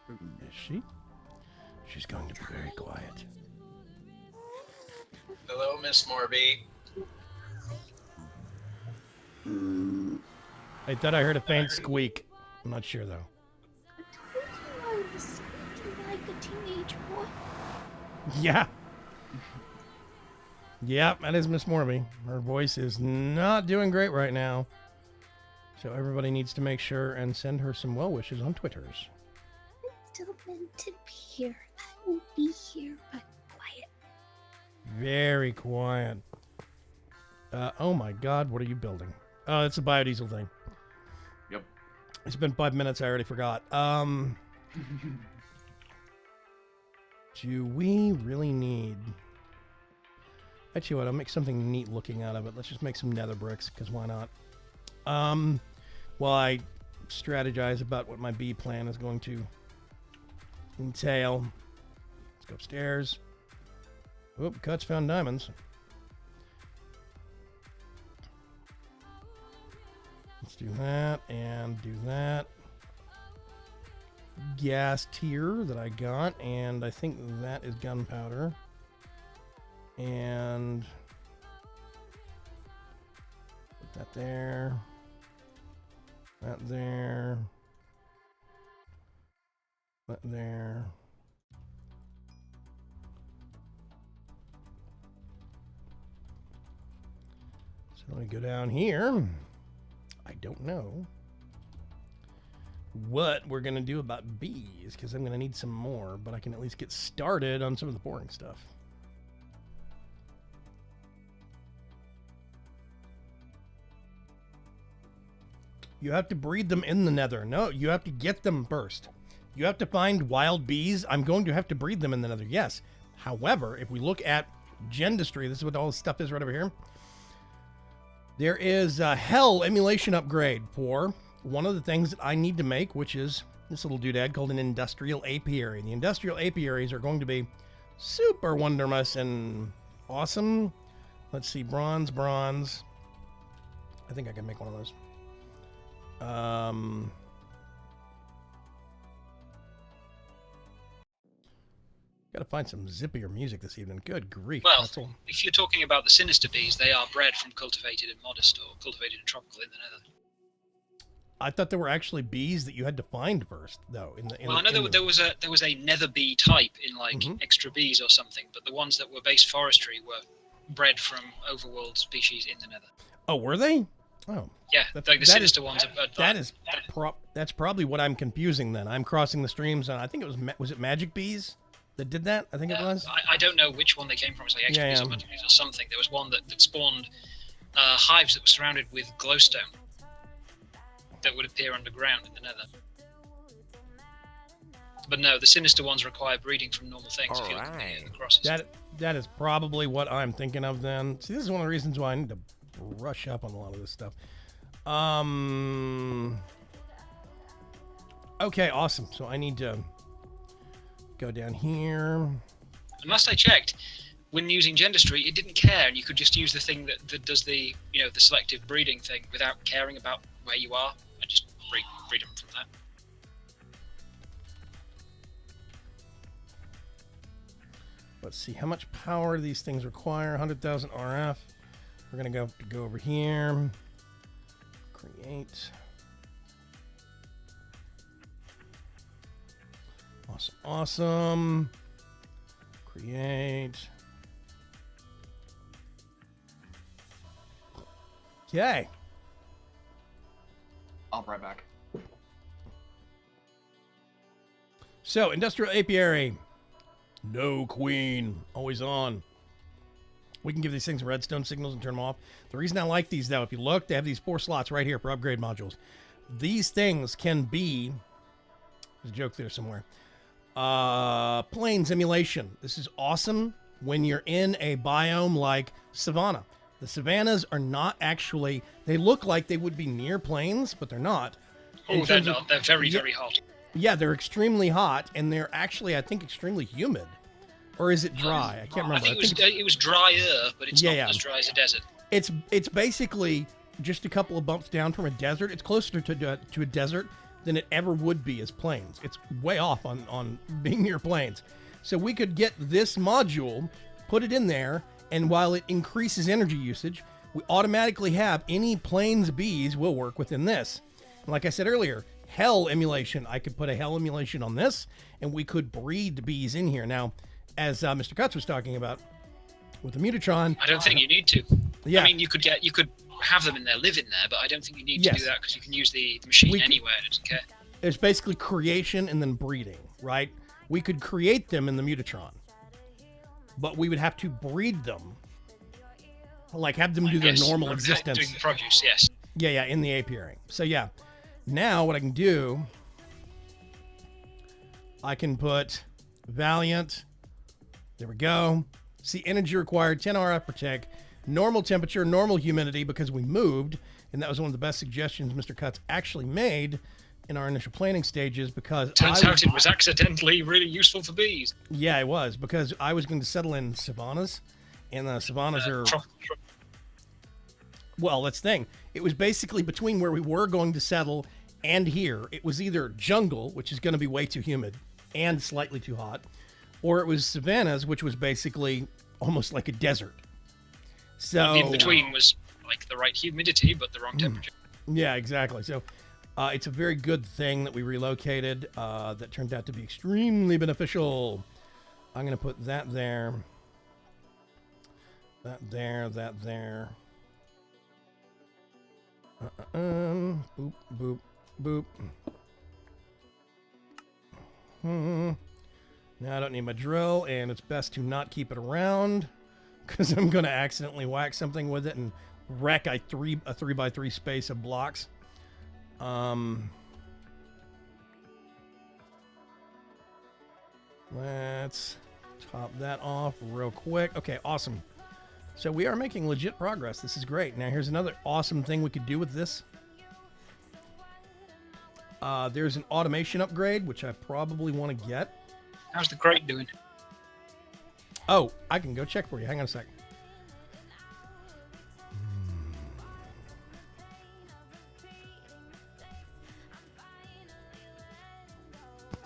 Is she? She's going to be very quiet. Hello, Miss Morby. I thought I heard a faint squeak. I'm not sure, though. I was squeaking like a teenage boy. Yeah. Yep, that is Miss Morby. Her voice is not doing great right now. So everybody needs to make sure and send her some well wishes on Twitters. Still meant to be here. I will be here, but quiet. Very quiet. Oh my god, what are you building? Oh, it's a biodiesel thing. Yep. It's been 5 minutes, I already forgot. Do we really need... Actually, what? I'll make something neat looking out of it. Let's just make some nether bricks, because why not? While I strategize about what my bee plan is going to entail. Let's go upstairs. Oop, Cuts found diamonds. Let's do that, and do that. Gas tier that I got, and I think that is gunpowder. And put that there. That there. That there. So let me go down here. I don't know what we're going to do about bees, because I'm going to need some more, but I can at least get started on some of the boring stuff. You have to breed them in the nether. No, you have to get them first. You have to find wild bees. I'm going to have to breed them in the nether, yes. However, if we look at Gendustry, this is what all this stuff is right over here. There is a hell emulation upgrade for one of the things that I need to make, which is this little doodad called an industrial apiary. The industrial apiaries are going to be super wondermous and awesome. Let's see, bronze. I think I can make one of those. Gotta find some zippier music this evening. Good grief. Well, Russell. if you're talking about the sinister bees, they are bred from cultivated in modest or cultivated in tropical in the nether. I thought there were actually bees that you had to find first, though. Well, I know there was a nether bee type in like extra bees or something, but the ones that were based forestry were bred from overworld species in the nether. Oh, were they? Oh. Yeah, like the sinister ones. That's probably what I'm confusing then. I'm crossing the streams, and I think it was it magic bees that did that? I think it was. I don't know which one they came from. It's like extra bees or magic bees or something. There was one that spawned hives that were surrounded with glowstone that would appear underground in the nether. But no, the sinister ones require breeding from normal things. If you look at the crosses. That is probably what I'm thinking of then. See, this is one of the reasons why I need to rush up on a lot of this stuff. Okay, awesome. So I need to go down here. And last I checked, when using Gendustry, it didn't care, and you could just use the thing that does the the selective breeding thing without caring about where you are, and just breed them from that. Let's see, how much power do these things require? 100,000 RF. We're gonna go over here. Create. Awesome. Create. Okay. I'll be right back. So, industrial apiary. No queen. Always on. We can give these things redstone signals and turn them off. The reason I like these, though, if you look, they have these 4 slots right here for upgrade modules. These things can be... There's a joke there somewhere. Plains emulation. This is awesome when you're in a biome like savanna. The savannas are not actually... They look like they would be near plains, but they're not. Oh, they're not. They're very, very hot. Yeah, they're extremely hot, and they're actually, I think, extremely humid. Or is it dry? I can't remember. I think it was drier, but it's not as dry as a desert. It's basically just a couple of bumps down from a desert. It's closer to a desert than it ever would be as plains. It's way off on being near plains. So we could get this module, put it in there, and while it increases energy usage, we automatically have any plains bees will work within this. And like I said earlier, hell emulation. I could put a hell emulation on this, and we could breed bees in here. Now, as Mr. Cuts was talking about, With the Mutatron, I don't think you need to. yeah, I mean, you could have them in there, live in there, but I don't think you need to Yes. do that because you can use the machine anywhere. It doesn't care. it's basically creation and then breeding, right? We could create them in the Mutatron, but we would have to breed them, like have them do their Yes, normal doing existence. the produce, yes. Yeah, in the apiary. So yeah, now what I can do, I can put Valiant. There we go. See, energy required, 10 RF per tick, normal temperature, normal humidity because we moved, and that was one of the best suggestions Mr. Cuts actually made in our initial planning stages because Turns out it was accidentally really useful for bees. Yeah, it was because I was going to settle in savannas, and the savannas are well, that's the thing. It was basically between where we were going to settle and here. It was either jungle, which is going to be way too humid and slightly too hot, or it was savannas, which was basically almost like a desert. So The in-between was like the right humidity, but the wrong temperature. yeah, exactly. So it's a very good thing that we relocated. That turned out to be extremely beneficial. I'm going to put that there. That there. Boop, boop, boop. Now I don't need my drill, and it's best to not keep it around because I'm going to accidentally whack something with it and wreck a 3x3 space of blocks. Let's top that off real quick. Okay, awesome. So we are making legit progress. This is great. Now here's another awesome thing we could do with this. There's an automation upgrade, which I probably want to get. How's the crate doing? Oh, I can go check for you. Hang on a sec.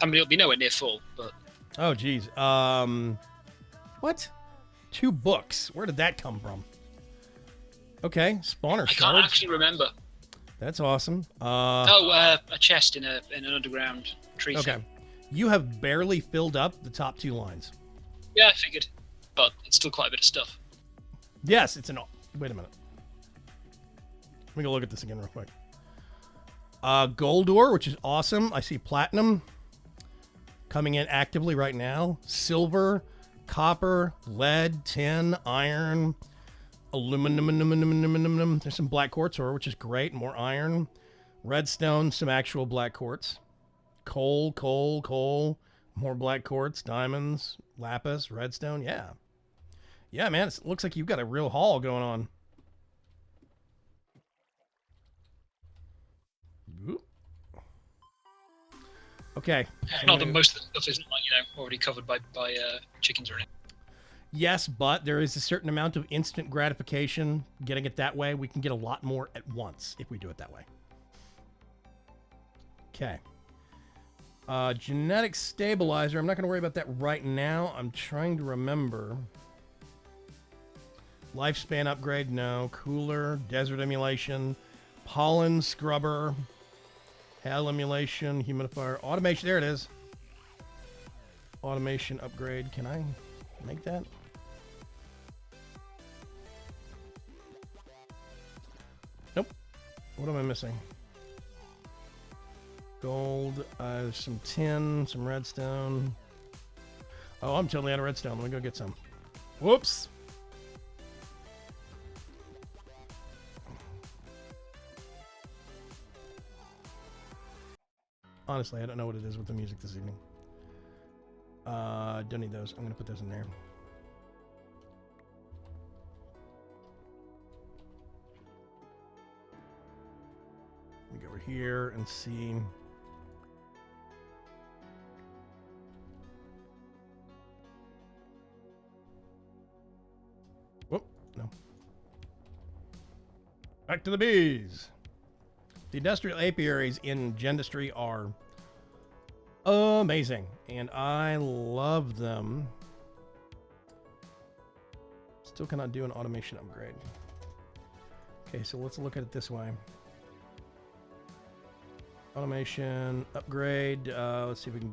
I mean, it'll be nowhere near full, but Oh, geez. What? 2 books. Where did that come from? Okay, spawner I can't storage. actually remember. That's awesome. A chest in an underground tree. Okay. Thing. You have barely filled up the top 2 lines. Yeah, I figured, but it's still quite a bit of stuff. Yes, it's an... Wait a minute. Let me go look at this again real quick. Gold ore, which is awesome. I see platinum coming in actively right now. Silver, copper, lead, tin, iron, aluminum. There's some black quartz ore, which is great. More iron. Redstone, some actual black quartz. Coal. More black quartz, diamonds, lapis, redstone. Yeah. Yeah, man, it looks like you've got a real haul going on. Oop. Okay. Not that most of the stuff isn't already covered by chickens or anything. Yes, but there is a certain amount of instant gratification getting it that way. We can get a lot more at once if we do it that way. Okay. Genetic stabilizer. I'm not going to worry about that right now. I'm trying to remember. Lifespan upgrade, no. Cooler, desert emulation, pollen scrubber, hail emulation, humidifier, automation. There it is. Automation upgrade. Can I make that? Nope. What am I missing? Gold, some tin, some redstone. Oh, I'm totally out of redstone. Let me go get some. Whoops. Honestly, I don't know what it is with the music this evening. Don't need those. I'm going to put those in there. Let me go over here and see. Whoop, no. Back to the bees. The industrial apiaries in Gendustry are amazing, and I love them. Still cannot do an automation upgrade. Okay, so let's look at it this way. Automation upgrade. Let's see if we can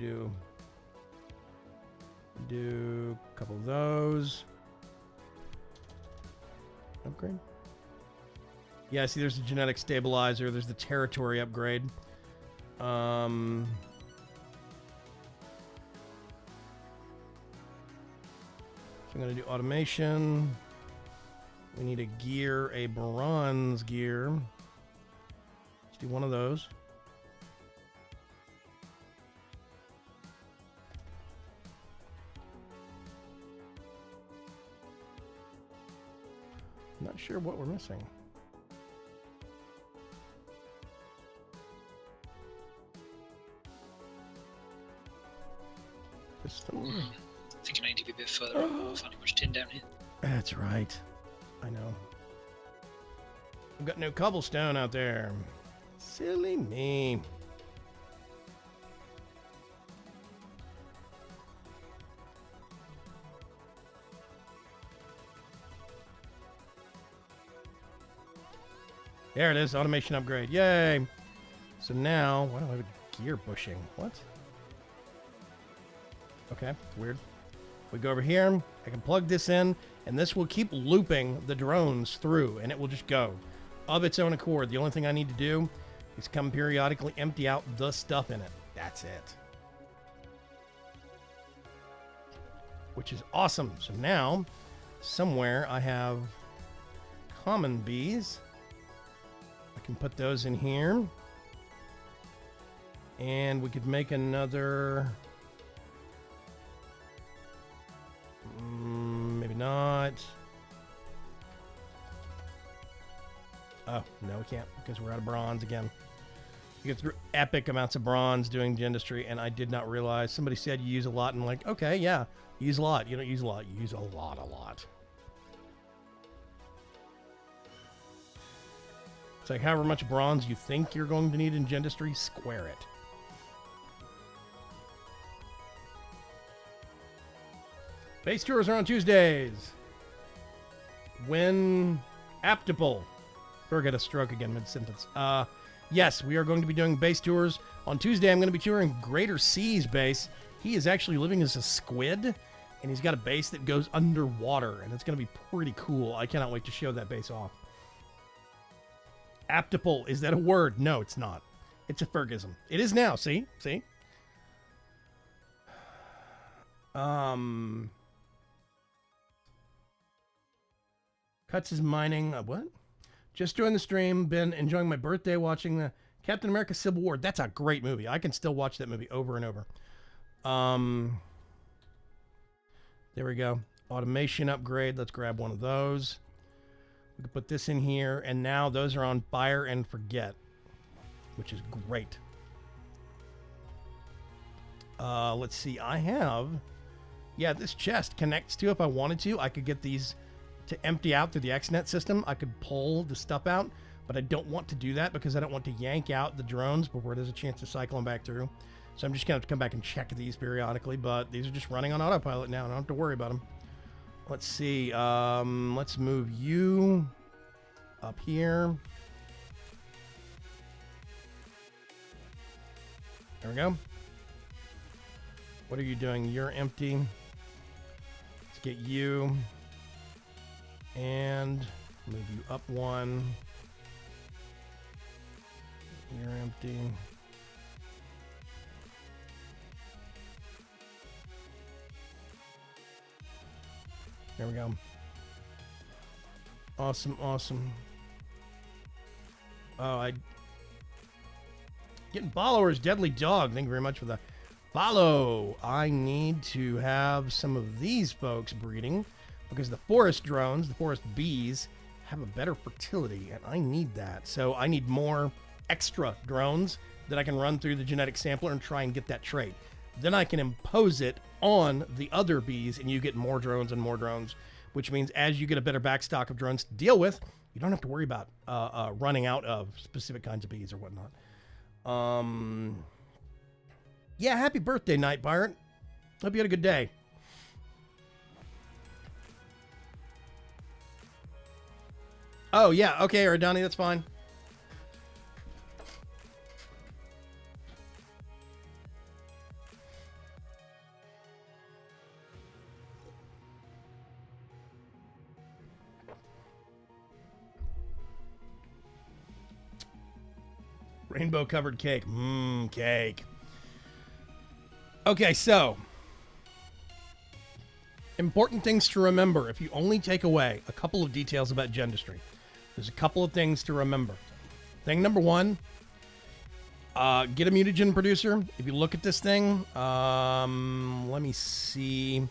do a couple of those. upgrade? Yeah, see, there's the genetic stabilizer. There's the territory upgrade. So I'm going to do automation. We need a gear, a bronze gear. Let's do one of those. I'm not sure what we're missing. I think I need to be a bit further up. I'm finding much tin down here. That's right. I know. I've got no cobblestone out there. Silly me. There it is, automation upgrade. Yay! So now, why do I have a gear bushing? What? Okay, weird. We go over here, I can plug this in, and this will keep looping the drones through, and it will just go of its own accord. The only thing I need to do is come periodically empty out the stuff in it. That's it. Which is awesome. So now, somewhere I have common bees. I can put those in here. And we could make another... maybe not. Oh, no, we can't because we're out of bronze again. You get through epic amounts of bronze doing dentistry, and I did not realize. Somebody said you use a lot, and I'm like, okay, yeah, you use a lot. You don't use a lot. You use a lot. It's like however much bronze you think you're going to need in dentistry, square it. Base tours are on Tuesdays. When aptable. Forget a stroke again mid-sentence. Yes, we are going to be doing base tours. On Tuesday, I'm going to be touring Greater Seas base. He is actually living as a squid, and he's got a base that goes underwater, and it's going to be pretty cool. I cannot wait to show that base off. Aptable, is that a word? No, it's not. It's a Fergism. It is now, see? See? Cuts is mining. What? Just joined the stream. Been enjoying my birthday watching the Captain America Civil War. That's a great movie. I can still watch that movie over and over. There we go. Automation upgrade. Let's grab one of those. We can put this in here. And now those are on fire and forget, which is great. Let's see. I have... Yeah, this chest connects to, if I wanted to, I could get these to empty out through the XNet system. I could pull the stuff out, but I don't want to do that because I don't want to yank out the drones before there's a chance to cycle them back through. So I'm just going to have to come back and check these periodically, but these are just running on autopilot now. I don't have to worry about them. Let's see. Let's move you up here. There we go. What are you doing? You're empty. Let's get you. And move you up one. You're empty. There we go. Awesome, awesome. Oh, getting followers, Deadly Dog. Thank you very much for the follow. I need to have some of these folks breeding because the forest drones, the forest bees, have a better fertility, and I need that. So I need more extra drones that I can run through the genetic sampler and try and get that trait. Then I can impose it on the other bees, and you get more drones and more drones, which means as you get a better backstock of drones to deal with, you don't have to worry about running out of specific kinds of bees or whatnot. Yeah, happy birthday, Night Pirate. Hope you had a good day. Oh, yeah. Okay, Ardani, that's fine. Rainbow covered cake. Cake. Okay, so important things to remember if you only take away a couple of details about Gendustry. There's a couple of things to remember. Thing number one, get a mutagen producer. If you look at this thing, let me see.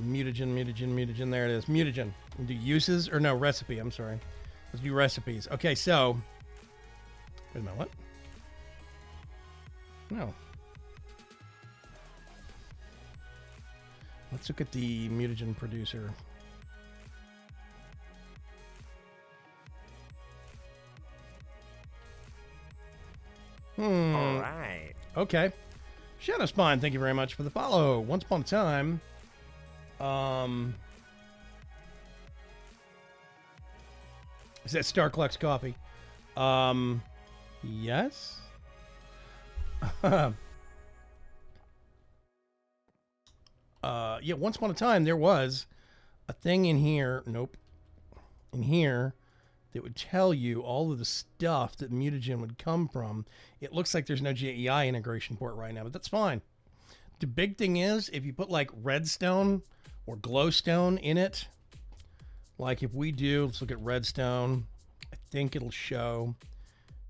Mutagen. There it is. Mutagen. We'll do uses, or no, recipe. I'm sorry. Let's do recipes. Okay, so. Wait a minute, what? No. Let's look at the mutagen producer. All right. Okay. Shadow Spine, thank you very much for the follow. Once upon a time, is that Starclex coffee? Yes. Yeah, once upon a time, there was a thing in here, in here, that would tell you all of the stuff that mutagen would come from. It looks like there's no JEI integration port right now, but that's fine. The big thing is, if you put like redstone or glowstone in it, like if we do, let's look at redstone. I think it'll show.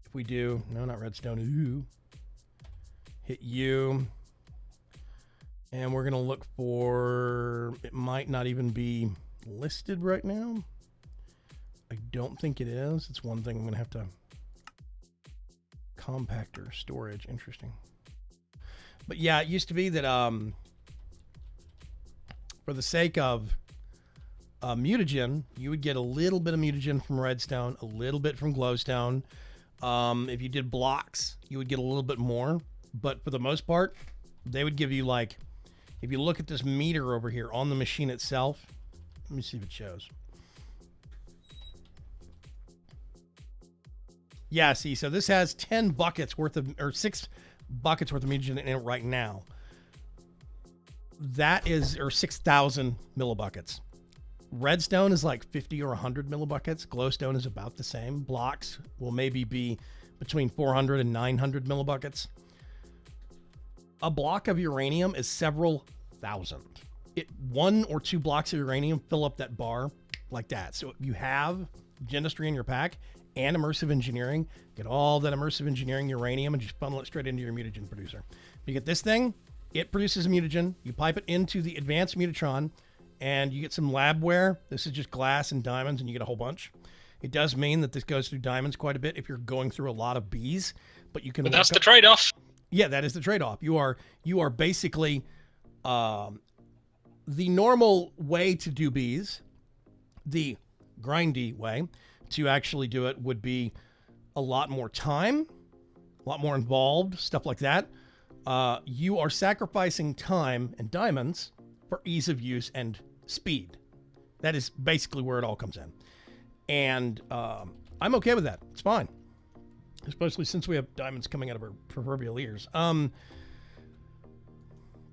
If we do, no, not redstone, ooh. Hit U. And we're going to look for, it might not even be listed right now. I don't think it is. It's one thing I'm going to have to, compactor, storage, interesting. But yeah, it used to be that for the sake of mutagen, you would get a little bit of mutagen from redstone, a little bit from glowstone. If you did blocks, you would get a little bit more. But for the most part, they would give you like, if you look at this meter over here on the machine itself, let me see if it shows. Yeah, see, so this has 10 buckets worth of, or 6 buckets worth of mutagen in it right now. That is, or 6,000 millibuckets. Redstone is like 50 or 100 millibuckets. Glowstone is about the same. Blocks will maybe be between 400 and 900 millibuckets. A block of uranium is several thousand. 1 or 2 blocks of uranium fill up that bar like that. So if you have Gendustry in your pack and immersive engineering, get all that immersive engineering uranium and just funnel it straight into your mutagen producer. You get this thing, it produces a mutagen. You pipe it into the advanced mutatron, and you get some labware. This is just glass and diamonds, and you get a whole bunch. It does mean that this goes through diamonds quite a bit if you're going through a lot of bees, but you can. But that's the trade-off. Yeah, that is the trade-off. You are basically the normal way to do bees, the grindy way to actually do it would be a lot more time, a lot more involved, stuff like that. You are sacrificing time and diamonds for ease of use and speed. That is basically where it all comes in. And I'm okay with that. It's fine. Especially since we have diamonds coming out of our proverbial ears.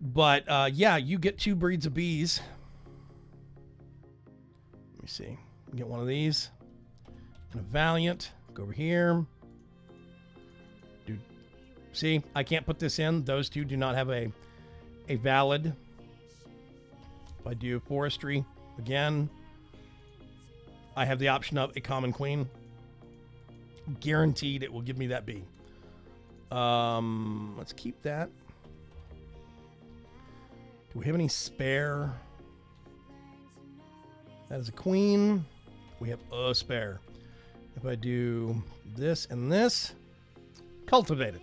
But yeah, you get 2 breeds of bees. Let me see. Get one of these. And a Valiant. Go over here. Dude, see, I can't put this in. Those 2 do not have a valid. If I do forestry again, I have the option of a common queen. Guaranteed it will give me that bee. Let's keep that. Do we have any spare? That is a queen. We have a spare. If I do this and this, cultivated.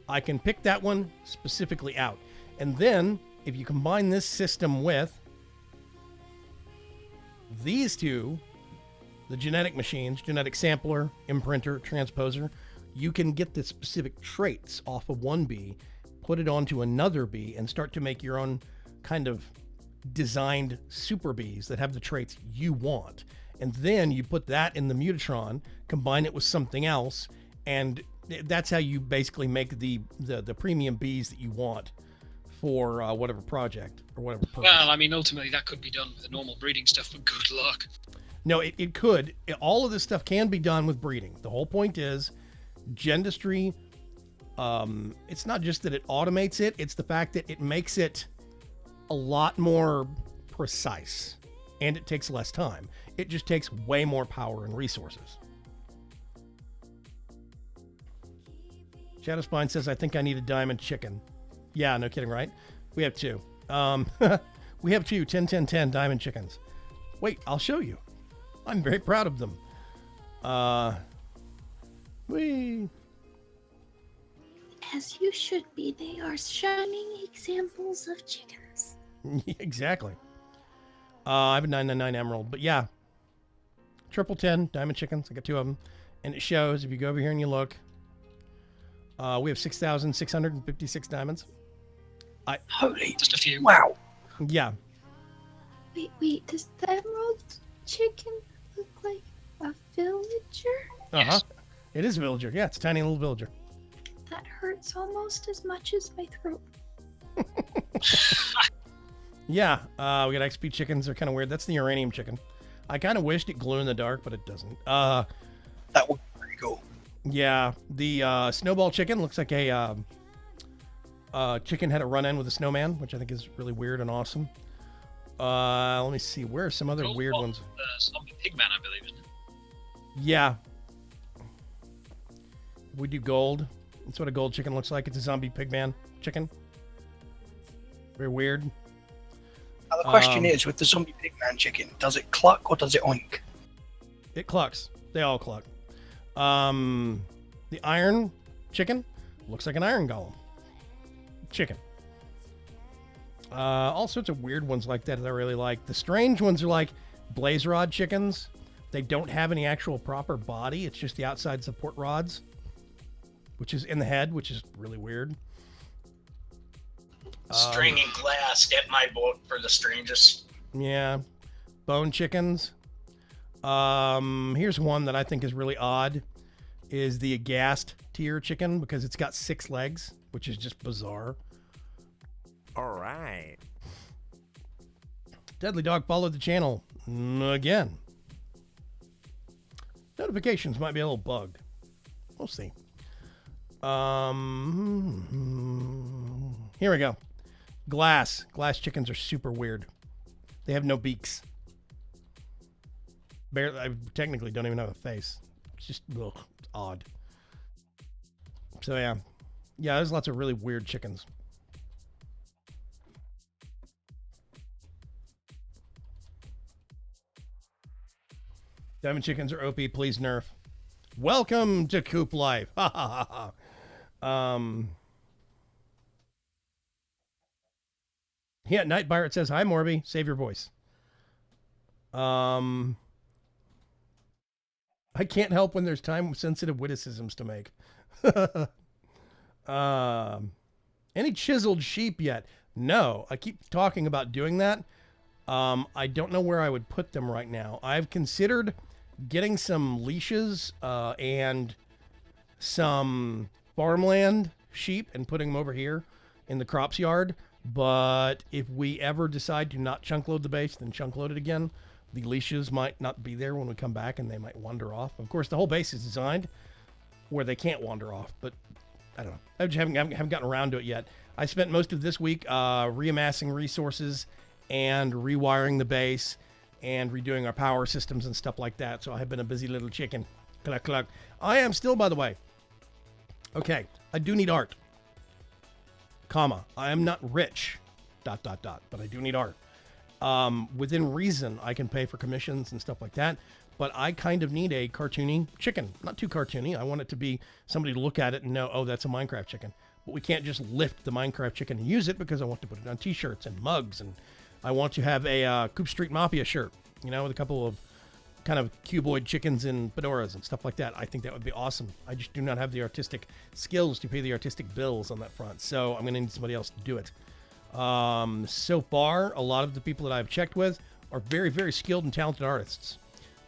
I can pick that one specifically out. And then, if you combine this system with these 2, the genetic machines, genetic sampler, imprinter, transposer, you can get the specific traits off of one bee, put it onto another bee, and start to make your own kind of designed super bees that have the traits you want. And then you put that in the mutatron, combine it with something else, and that's how you basically make the premium bees that you want for whatever project or whatever purpose. Well, I mean, ultimately that could be done with the normal breeding stuff, but good luck. No, it could. All of this stuff can be done with breeding. The whole point is Gendustry, it's not just that it automates it, it's the fact that it makes it a lot more precise, and it takes less time. It just takes way more power and resources. Shadowspine says, I think I need a diamond chicken. Yeah, no kidding, right? We have 2. We have 2 10 10 10 diamond chickens. Wait, I'll show you. I'm very proud of them. Whee. As you should be, they are shining examples of chickens. Exactly. I have a 999 emerald, but yeah. Triple 10 diamond chickens. I got 2 of them. And it shows, if you go over here and you look, we have 6,656 diamonds. Holy. Just a few. Wow. Yeah. Wait, does the emerald chicken look like a villager? Uh-huh. Yes. It is a villager. Yeah, it's a tiny little villager. That hurts almost as much as my throat. Yeah, we got XP chickens. They're kind of weird. That's the uranium chicken. I kind of wished it glue in the dark, but it doesn't. That would be pretty cool. Yeah, the snowball chicken looks like a chicken had a run-in with a snowman, which I think is really weird and awesome. Let me see. Where are some other Gold weird one, ones? Zombie Pigman, I believe, isn't it? Yeah. We do gold. That's what a gold chicken looks like. It's a zombie pigman chicken. Very weird. Now the question is, with the zombie pigman chicken, does it cluck or does it oink? It clucks. They all cluck. The iron chicken looks like an iron golem chicken. All sorts of weird ones like that I really like. The strange ones are like blaze rod chickens. They don't have any actual proper body. It's just the outside support rods, which is in the head, which is really weird. String and glass at my boat for the strangest. Yeah. Bone chickens. Here's one that I think is really odd, is the aghast tier chicken, because it's got 6 legs, which is just bizarre. All right. Deadly Dog followed the channel again. Notifications might be a little bugged. We'll see. Here we go. Glass chickens are super weird. They have no beaks. Barely, I technically don't even have a face. It's just ugh, it's odd. So yeah, there's lots of really weird chickens. Diamond chickens are OP. Please nerf. Welcome to Coop Life. Ha ha ha ha. Yeah, Night Pirate says, hi, Morby. Save your voice. I can't help when there's time-sensitive witticisms to make. Any chiseled sheep yet? No. I keep talking about doing that. I don't know where I would put them right now. I've considered getting some leashes and some farmland sheep and putting them over here in the crops yard. But if we ever decide to not chunk load the base, then chunk load it again, the leashes might not be there when we come back and they might wander off. Of course, the whole base is designed where they can't wander off, but I don't know. I just haven't gotten around to it yet. I spent most of this week reamassing resources and rewiring the base and redoing our power systems and stuff like that. So I have been a busy little chicken. Cluck, cluck. I am still, by the way. Okay, I do need art. Comma, I am not rich, ... but I do need art. Within reason, I can pay for commissions and stuff like that, but I kind of need a cartoony chicken. Not too cartoony. I want it to be somebody to look at it and know, oh, that's a Minecraft chicken. But we can't just lift the Minecraft chicken and use it, because I want to put it on t-shirts and mugs, and I want to have a Coop Street Mafia shirt, with a couple of kind of cuboid chickens and fedoras and stuff like that. I think that would be awesome. I just do not have the artistic skills to pay the artistic bills on that front, so I'm going to need somebody else to do it. So far, a lot of the people that I've checked with are very, very skilled and talented artists,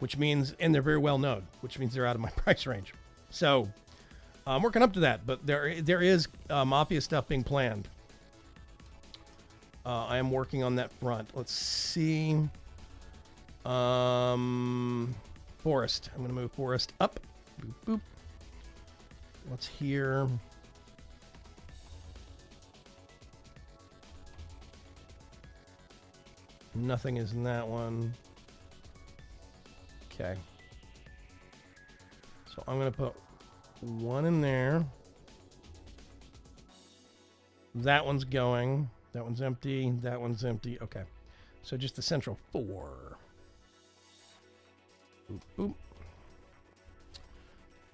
which means, and they're very well known, which means they're out of my price range. So I'm working up to that, but there is Mafia stuff being planned. I am working on that front. Let's see. Forest. I'm going to move forest up. Boop, boop. What's here? Nothing is in that one. Okay. So I'm going to put one in there. That one's going. That one's empty. That one's empty. Okay. So just the central 4. Boop, boop.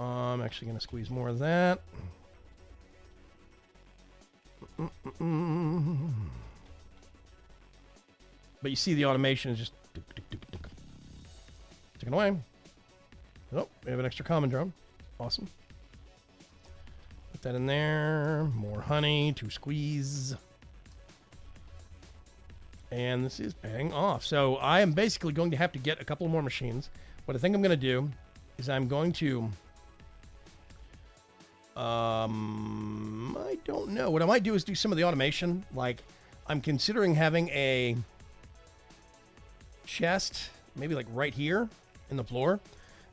I'm actually going to squeeze more of that. But you see the automation is just taken away. Oh, we have an extra common drone. Awesome. Put that in there. More honey to squeeze. And this is paying off. So I am basically going to have to get a couple more machines. What I think I'm going to do is I'm going to... I don't know. What I might do is do some of the automation. Like, I'm considering having a chest, maybe like right here in the floor,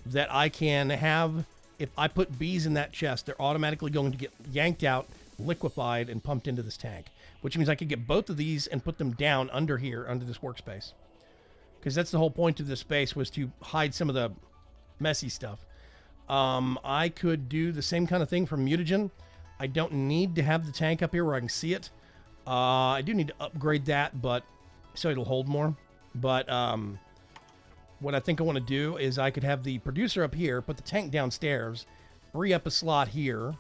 that I can have. If I put bees in that chest, they're automatically going to get yanked out, liquefied, and pumped into this tank. Which means I could get both of these and put them down under here, under this workspace. Because that's the whole point of this space, was to hide some of the messy stuff. I could do the same kind of thing from mutagen. I don't need to have the tank up here where I can see it. I do need to upgrade that, but so it'll hold more. But what I think I want to do is I could have the producer up here, put the tank downstairs, free up a slot here.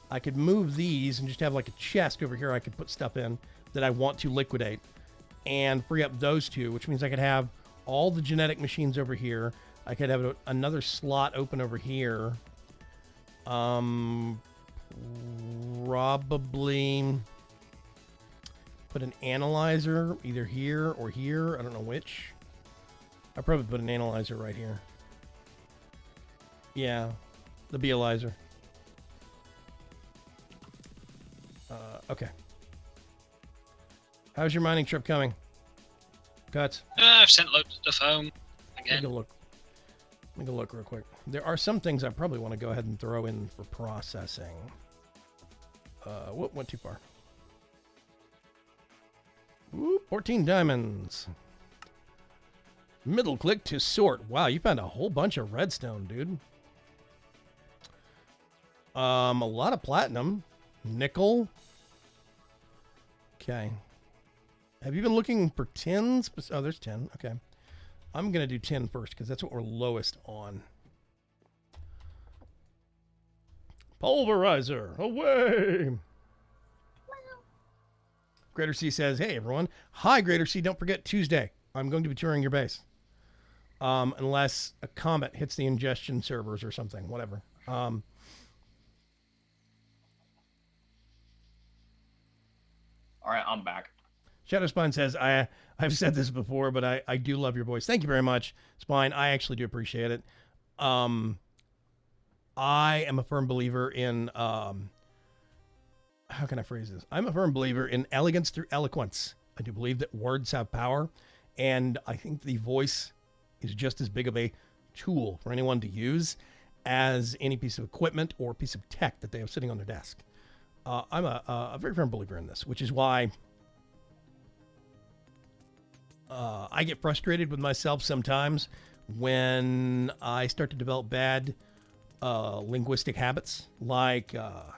I could move these and just have like a chest over here I could put stuff in that I want to liquidate, and free up those two, which means I could have all the genetic machines over here. I could have another slot open over here. Probably put an analyzer either here or here. I don't know which. I probably put an analyzer right here. Yeah, the Bealyzer. Okay. How's your mining trip coming? Cuts. I've sent loads of stuff home. Again. Take a look. Let me go look real quick. There are some things I probably want to go ahead and throw in for processing. Whoop, went too far. Ooh, 14 diamonds. Middle click to sort. Wow, you found a whole bunch of redstone, dude. A lot of platinum. Nickel. Okay. Have you been looking for tins? Oh, there's 10. Okay. I'm going to do 10 first because that's what we're lowest on. Pulverizer, away! Greater C says, hey, everyone. Hi, Greater C. Don't forget Tuesday. I'm going to be touring your base. Unless a comet hits the ingestion servers or something. Whatever. All right, I'm back. Shadow Spine says, I've said this before, but I do love your voice. Thank you very much, Spine. I actually do appreciate it. I am a firm believer in, how can I phrase this? I'm a firm believer in elegance through eloquence. I do believe that words have power, and I think the voice is just as big of a tool for anyone to use as any piece of equipment or piece of tech that they have sitting on their desk. I'm a very firm believer in this, which is why I get frustrated with myself sometimes when I start to develop bad linguistic habits. Like the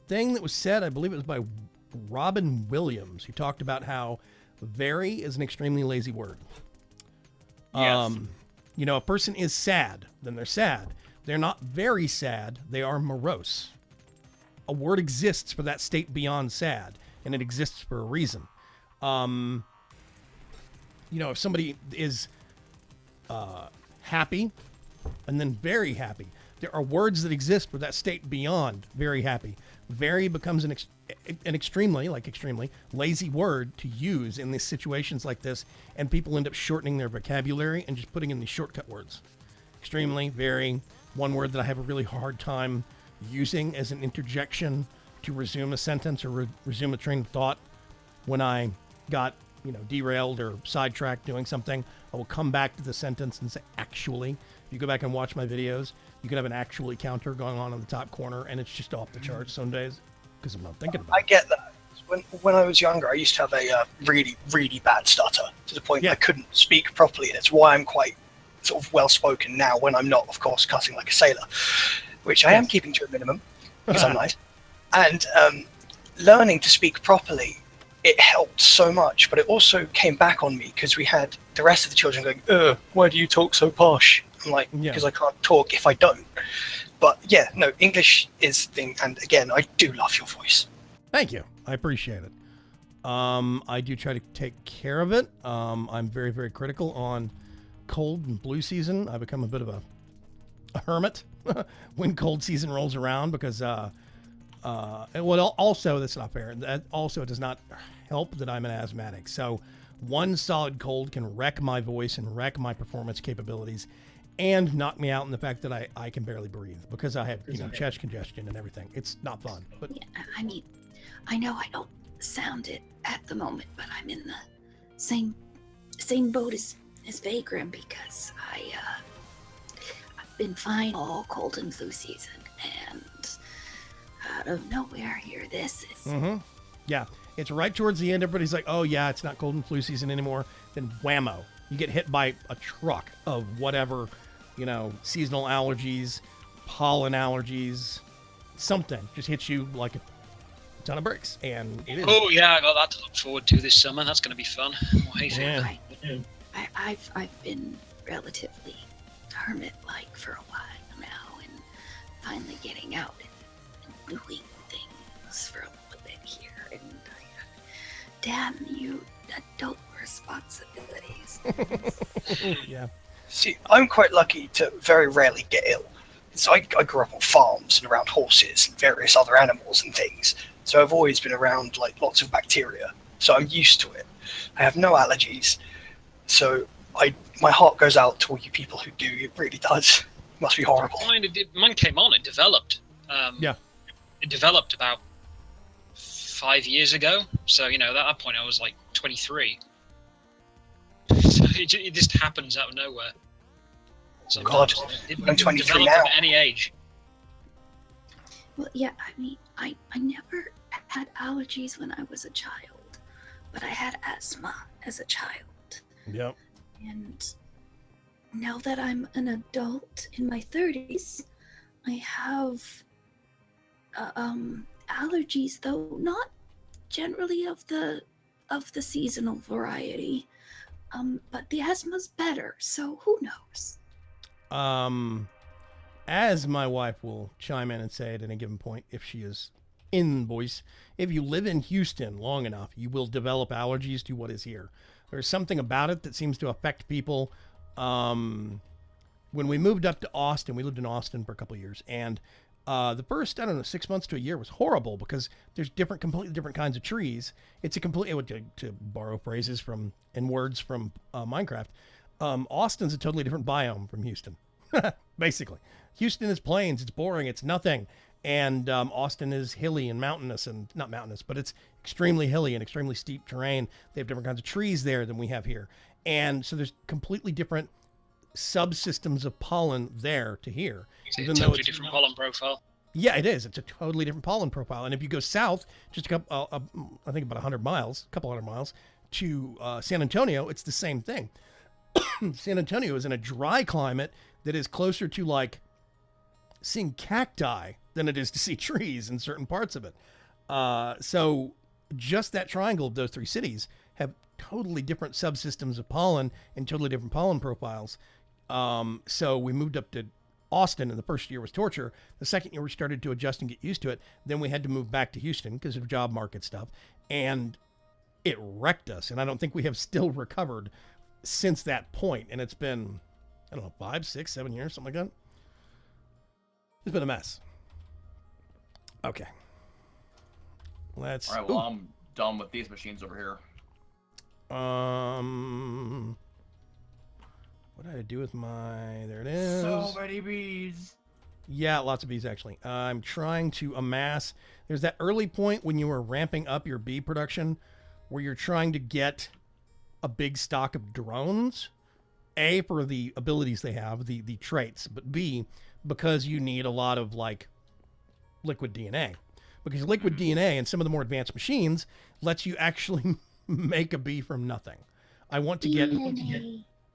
thing that was said, I believe it was by Robin Williams, who talked about how very is an extremely lazy word. Yes. You know, a person is sad, then they're sad. They're not very sad, they are morose. A word exists for that state beyond sad, and it exists for a reason. You know, if somebody is happy and then very happy, there are words that exist for that state beyond very happy. Very becomes an extremely lazy word to use in these situations like this, and people end up shortening their vocabulary and just putting in these shortcut words. Extremely, very, one word that I have a really hard time using as an interjection to resume a sentence or resume a train of thought when I got derailed or sidetracked doing something, I will come back to the sentence and say actually. If you go back and watch my videos, you can have an actually counter going on in the top corner, and it's just off the charts some days because I'm not thinking about it. I get that. When I was younger, I used to have a really, really bad stutter to the point that I couldn't speak properly. And it's why I'm quite sort of well-spoken now when I'm not, of course, cussing like a sailor, which I am keeping to a minimum because I'm nice. And learning to speak properly, it helped so much, but it also came back on me because we had the rest of the children going, why do you talk so posh? I'm like, because I can't talk if I don't. But yeah, no, English is the thing. And again, I do love your voice. Thank you. I appreciate it. I do try to take care of it. I'm very, very critical on cold and blue season. I become a bit of a hermit when cold season rolls around because, also, that's not fair. That also does not help that I'm an asthmatic. So one solid cold can wreck my voice and wreck my performance capabilities and knock me out in the fact that I can barely breathe because I have, chest congestion and everything. It's not fun. But Yeah, I mean, I know I don't sound it at the moment, but I'm in the same boat as Vaygrim because I've been fine all cold and flu season, and out of nowhere here, this is. Yeah, it's right towards the end. Everybody's like, oh yeah, it's not cold and flu season anymore. Then whammo, you get hit by a truck of whatever, seasonal allergies, pollen allergies, something just hits you like a ton of bricks, and it is. Oh yeah, I got that to look forward to this summer. That's going to be fun. More hay fever. I've been relatively hermit-like for a while now, and finally getting out and doing things for a little bit here, and damn you adult responsibilities. Yeah. See, I'm quite lucky to very rarely get ill. So I grew up on farms and around horses and various other animals and things. So I've always been around lots of bacteria. So I'm used to it. I have no allergies. So my heart goes out to all you people who do. It really does. It must be horrible. Mine came on. It developed. It developed about 5 years ago. So at that point I was like 23. So it just happens out of nowhere. So God, I'm 23 now. At any age. Well, yeah, I mean, I never had allergies when I was a child, but I had asthma as a child. Yep. And now that I'm an adult in my 30s, I have allergies, though not generally of the seasonal variety. But the asthma's better, so who knows? As my wife will chime in and say at any given point, if she is in voice, if you live in Houston long enough, you will develop allergies to what is here. There's something about it that seems to affect people. When we moved up to Austin, we lived in Austin for a couple of years, and the first, 6 months to a year was horrible because there's completely different kinds of trees. It's a to borrow phrases and words from Minecraft. Austin's a totally different biome from Houston, basically. Houston is plains, it's boring, it's nothing. And Austin is hilly and mountainous, and not mountainous, but it's extremely hilly and extremely steep terrain. They have different kinds of trees there than we have here. And so there's completely different subsystems of pollen there to here. It's a totally different pollen profile. Yeah, it is. It's a totally different pollen profile. And if you go south, just a couple, I think about 100 miles, a couple hundred miles, to San Antonio, it's the same thing. San Antonio is in a dry climate that is closer to seeing cacti than it is to see trees in certain parts of it. So just that triangle of those three cities have totally different subsystems of pollen and totally different pollen profiles. So we moved up to Austin, and the first year was torture. The second year we started to adjust and get used to it. Then we had to move back to Houston because of job market stuff, and it wrecked us. And I don't think we have still recovered since that point. And it's been, 5, 6, 7 years, something like that. It's been a mess. Okay. All right, well, I'm done with these machines over here. What did I do with my... There it is. So many bees. Yeah, lots of bees, actually. I'm trying to amass... There's that early point when you are ramping up your bee production where you're trying to get a big stock of drones. A, for the abilities they have, the traits, but B, because you need a lot of like liquid DNA. Because liquid DNA and some of the more advanced machines lets you actually make a bee from nothing. I want to get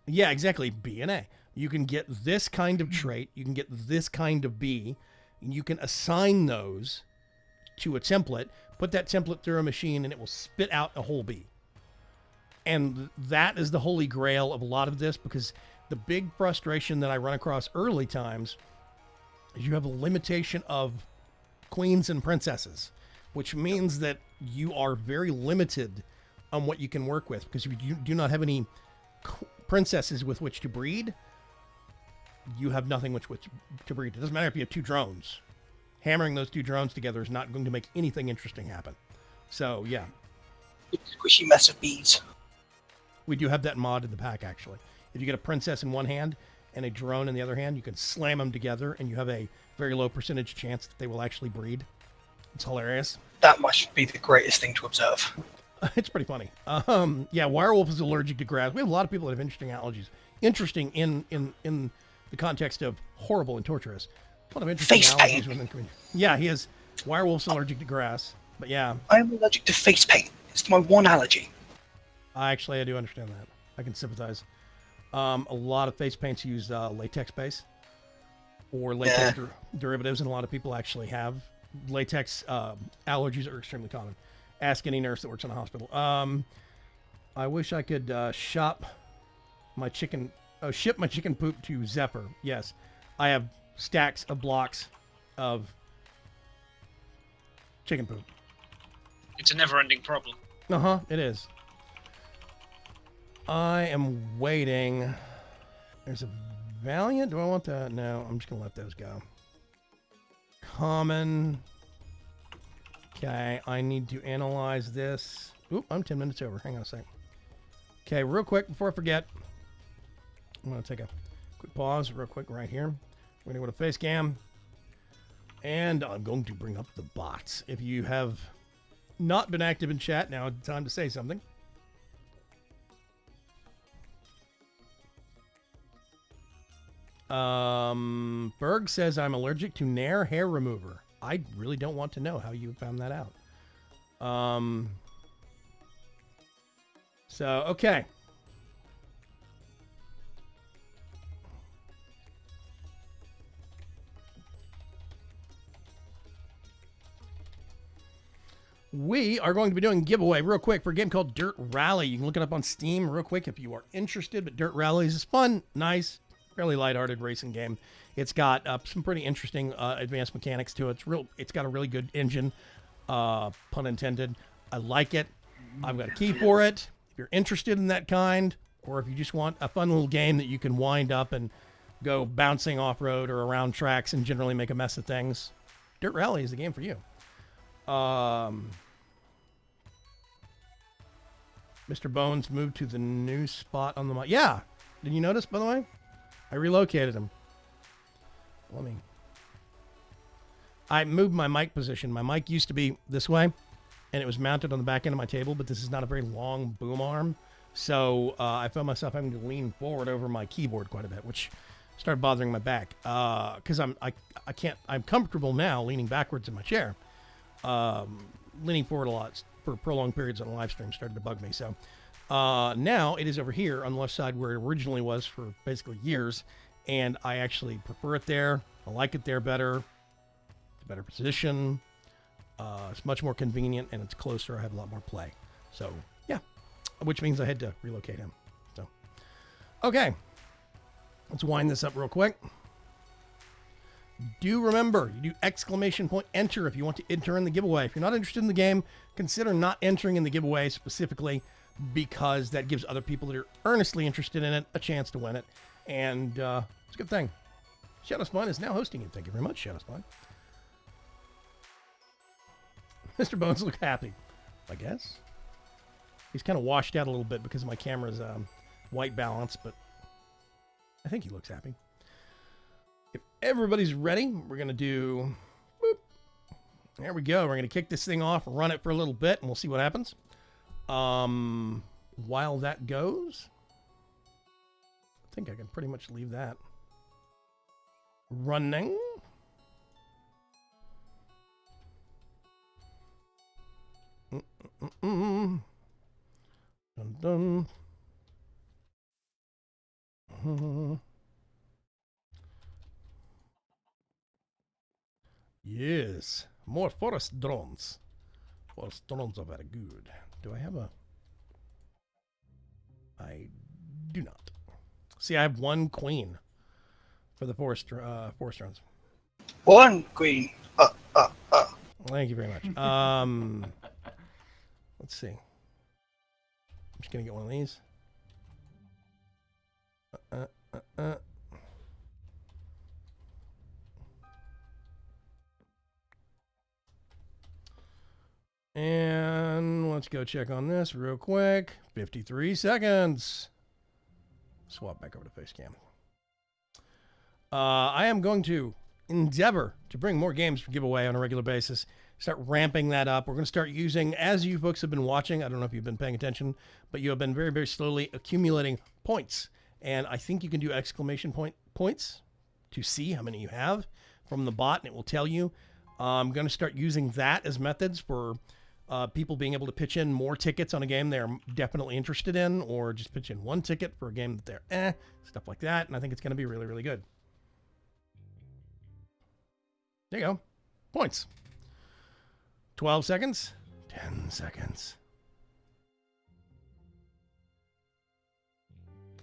yeah, exactly, B and A. You can get this kind of trait, you can get this kind of bee, and you can assign those to a template, put that template through a machine, and it will spit out a whole bee. And that is the holy grail of a lot of this, because the big frustration that I run across early times is you have a limitation of queens and princesses, which means that you are very limited on what you can work with, because if you do not have any princesses with which to breed, you have nothing with which to breed. It doesn't matter if you have 2 drones. Hammering those 2 drones together is not going to make anything interesting happen. So, yeah. Squishy mess of bees. We do have that mod in the pack, actually. If you get a princess in one hand and a drone in the other hand, you can slam them together, and you have a very low percentage chance that they will actually breed. It's hilarious. That must be the greatest thing to observe. It's pretty funny. Yeah, werewolf is allergic to grass. We have a lot of people that have interesting allergies. Interesting in the context of horrible and torturous. A lot of interesting Face allergies paint. within the community. Yeah, he is. Werewolf's allergic to grass. But yeah, I'm allergic to face paint. It's my one allergy. I do understand that. I can sympathize. A lot of face paints use latex base or latex derivatives, and a lot of people actually have latex allergies are extremely common. Ask any nurse that works in a hospital. I wish I could ship my chicken poop to Zephyr. Yes, I have stacks of blocks of chicken poop. It's a never-ending problem. It is. I am waiting. There's a Valiant. Do I want that? No, I'm just going to let those go. Common. Okay, I need to analyze this. Oop, I'm 10 minutes over. Hang on a second. Okay, real quick, before I forget, I'm going to take a quick pause real quick right here. We're going to go to face cam. And I'm going to bring up the bots. If you have not been active in chat, now it's time to say something. Berg says I'm allergic to Nair hair remover. I really don't want to know how you found that out. So, okay. We are going to be doing a giveaway real quick for a game called Dirt Rally. You can look it up on Steam real quick if you are interested. But Dirt Rally is fun, nice, fairly lighthearted racing game. It's got some pretty interesting advanced mechanics to it. It's got a really good engine, pun intended. I like it. I've got a key for it. If you're interested in that kind, or if you just want a fun little game that you can wind up and go bouncing off-road or around tracks and generally make a mess of things, Dirt Rally is the game for you. Mr. Bones moved to the new spot on the mic. Yeah. Did you notice, by the way? I relocated him. I moved my mic position. My mic used to be this way, and it was mounted on the back end of my table, but this is not a very long boom arm. So I found myself having to lean forward over my keyboard quite a bit, which started bothering my back. Because I'm comfortable now leaning backwards in my chair. Leaning forward a lot for prolonged periods on a live stream started to bug me. So now it is over here on the left side where it originally was for basically years. And I actually prefer it there. I like it there better. It's a better position. It's much more convenient and it's closer. I have a lot more play. So yeah, which means I had to relocate him. So, okay, let's wind this up real quick. Do remember, you do ! Enter if you want to enter in the giveaway. If you're not interested in the game, consider not entering in the giveaway specifically because that gives other people that are earnestly interested in it a chance to win it. And it's a good thing. Shadow Spawn is now hosting it. Thank you very much, Shadow Spawn. Mr. Bones look happy, I guess. He's kind of washed out a little bit because my camera's white balance, but I think he looks happy. If everybody's ready, we're going to do... Boop. There we go. We're going to kick this thing off, run it for a little bit, and we'll see what happens. while that goes, I think I can pretty much leave that running. Dun, dun. Yes, more forest drones. Forest drones are very good. Do I have a... I do not. See, I have one queen for the forest drones. One queen. Thank you very much. Let's see. I'm just gonna get one of these. And let's go check on this real quick. 53 seconds. Swap back over to Facecam. I am going to endeavor to bring more games for giveaway on a regular basis. Start ramping that up. We're going to start using, as you folks have been watching, I don't know if you've been paying attention, but you have been very, very slowly accumulating points. And I think you can do exclamation points to see how many you have from the bot, and it will tell you. I'm going to start using that as methods for people being able to pitch in more tickets on a game they're definitely interested in, or just pitch in one ticket for a game that they're stuff like that. And I think it's going to be really, really good. There you go. Points. 12 seconds. 10 seconds.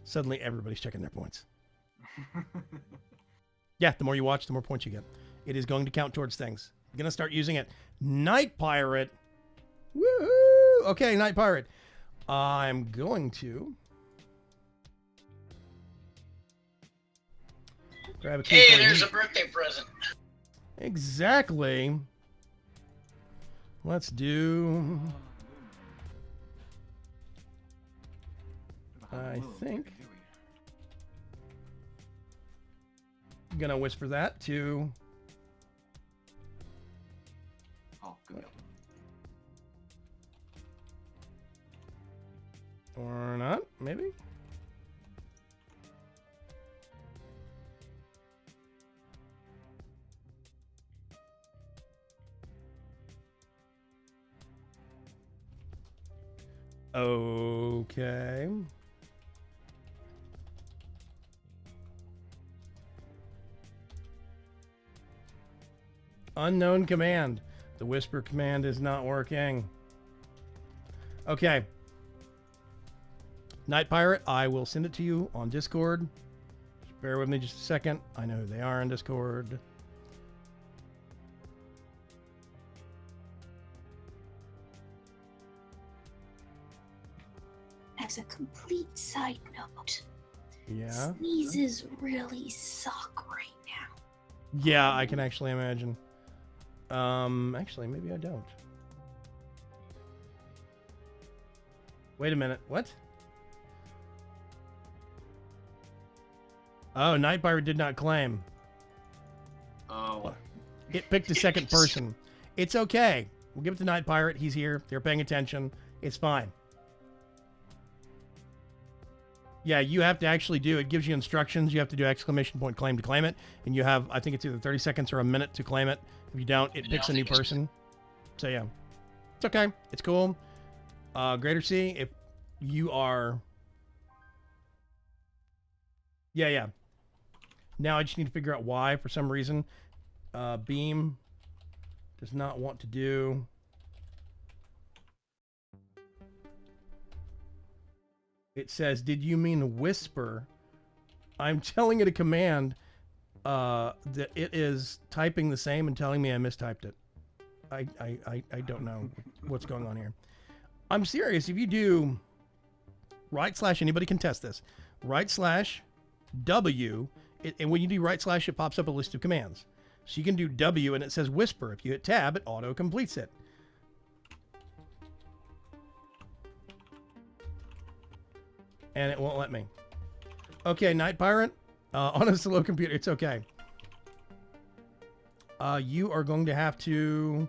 Suddenly everybody's checking their points. Yeah, the more you watch, the more points you get. It is going to count towards things. I'm going to start using it. Night Pirate. Woohoo! Okay, Night Pirate. I'm going to grab a key. Hey, there's a birthday present. Exactly. Let's do... I think... I'm gonna whisper that to... Oh, good. Or not, maybe? Okay. Unknown command. The whisper command is not working. Okay. Night Pirate, I will send it to you on Discord. Just bear with me just a second. I know who they are on Discord. As a complete side note, Yeah. sneezes really suck right now. Yeah, I can actually imagine. Actually, maybe I don't. Wait a minute. What? Oh, Night Pirate did not claim. Oh. It picked a second person. It's okay. We'll give it to Night Pirate. He's here. They're paying attention. It's fine. Yeah, you have to actually do, it gives you instructions. You have to do exclamation point claim to claim it. And you have, I think it's either 30 seconds or a minute to claim it. If you don't, it picks a new person. So yeah, it's okay. It's cool. Greater C, if you are... Yeah. Now I just need to figure out why, for some reason. Beam does not want to do... It says, did you mean whisper? I'm telling it a command that it is typing the same and telling me I mistyped it. I don't know what's going on here. I'm serious. If you do / anybody can test this. / W, and when you do / it pops up a list of commands. So you can do W and it says whisper. If you hit tab, it auto completes it. And it won't let me. Okay, Night Pirate. On a slow computer, it's okay. You are going to have to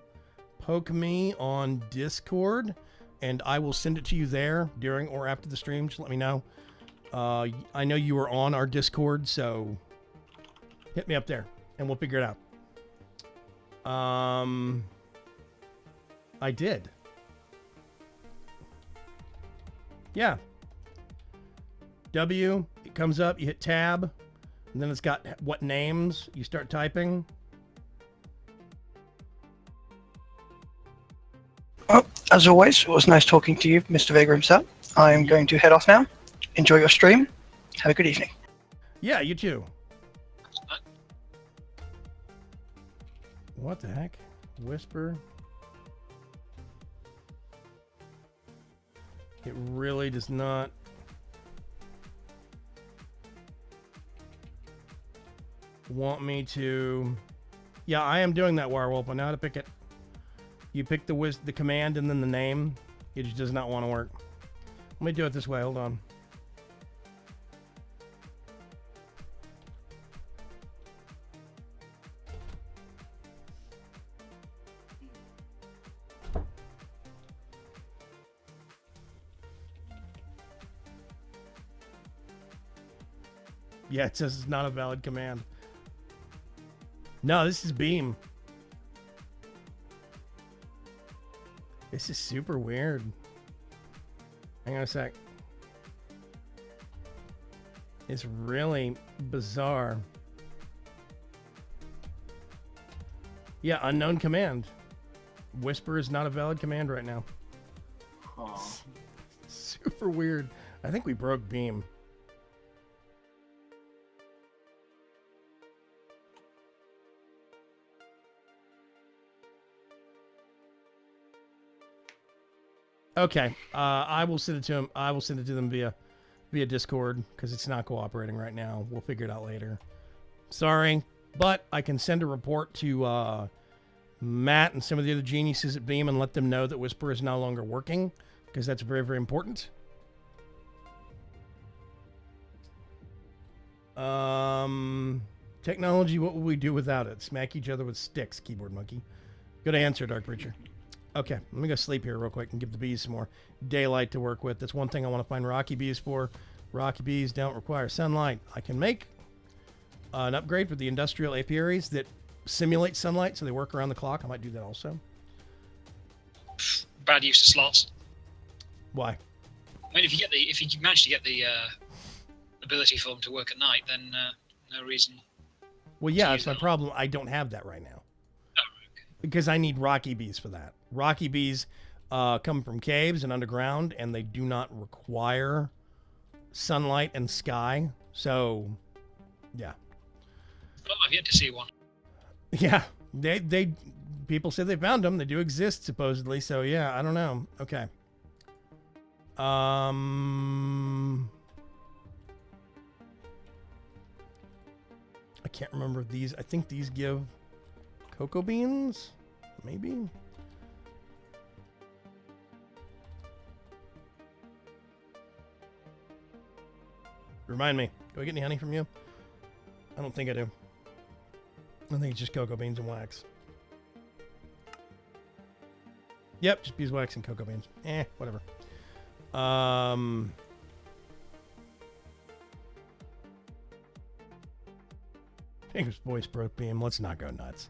poke me on Discord, and I will send it to you there during or after the stream. Just let me know. I know you are on our Discord, so hit me up there, and we'll figure it out. I did. Yeah. W, it comes up, you hit tab, and then it's got what names you start typing. Well, as always, it was nice talking to you, Mr. Vaygrim, sir. I am going to head off now. Enjoy your stream. Have a good evening. Yeah, you too. What the heck? Whisper. It really does not. Want me to. Yeah, I am doing that, Wirewolf. I know how to pick it. You pick the command and then the name. It just does not want to work. Let me do it this way. Hold on. Yeah, it says it's not a valid command. No, this is Beam. This is super weird. Hang on a sec. It's really bizarre. Yeah, unknown command. Whisper is not a valid command right now. Huh. Super weird. I think we broke Beam. Okay, I will send it to him. I will send it to them via Discord because it's not cooperating right now. We'll figure it out later. Sorry, but I can send a report to Matt and some of the other geniuses at Beam and let them know that Whisper is no longer working because that's very, very important. Technology, what would we do without it? Smack each other with sticks, Keyboard Monkey. Good answer, Dark Preacher. Okay, let me go sleep here real quick and give the bees some more daylight to work with. That's one thing I want to find rocky bees for. Rocky bees don't require sunlight. I can make an upgrade for the industrial apiaries that simulate sunlight so they work around the clock. I might do that also. Bad use of slots. Why? I mean, if you manage to get the ability for them to work at night, then no reason. Well, yeah, that's my problem. I don't have that right now. Because I need rocky bees for that. Rocky bees come from caves and underground, and they do not require sunlight and sky. So, yeah. Well, I've yet to see one. Yeah, they people say they found them. They do exist supposedly. So yeah, I don't know. Okay. I can't remember these. I think these give cocoa beans, maybe. Remind me, do I get any honey from you? I don't think I do. I think it's just cocoa beans and wax. Yep, just beeswax and cocoa beans. Whatever. I think his voice broke beam. Let's not go nuts.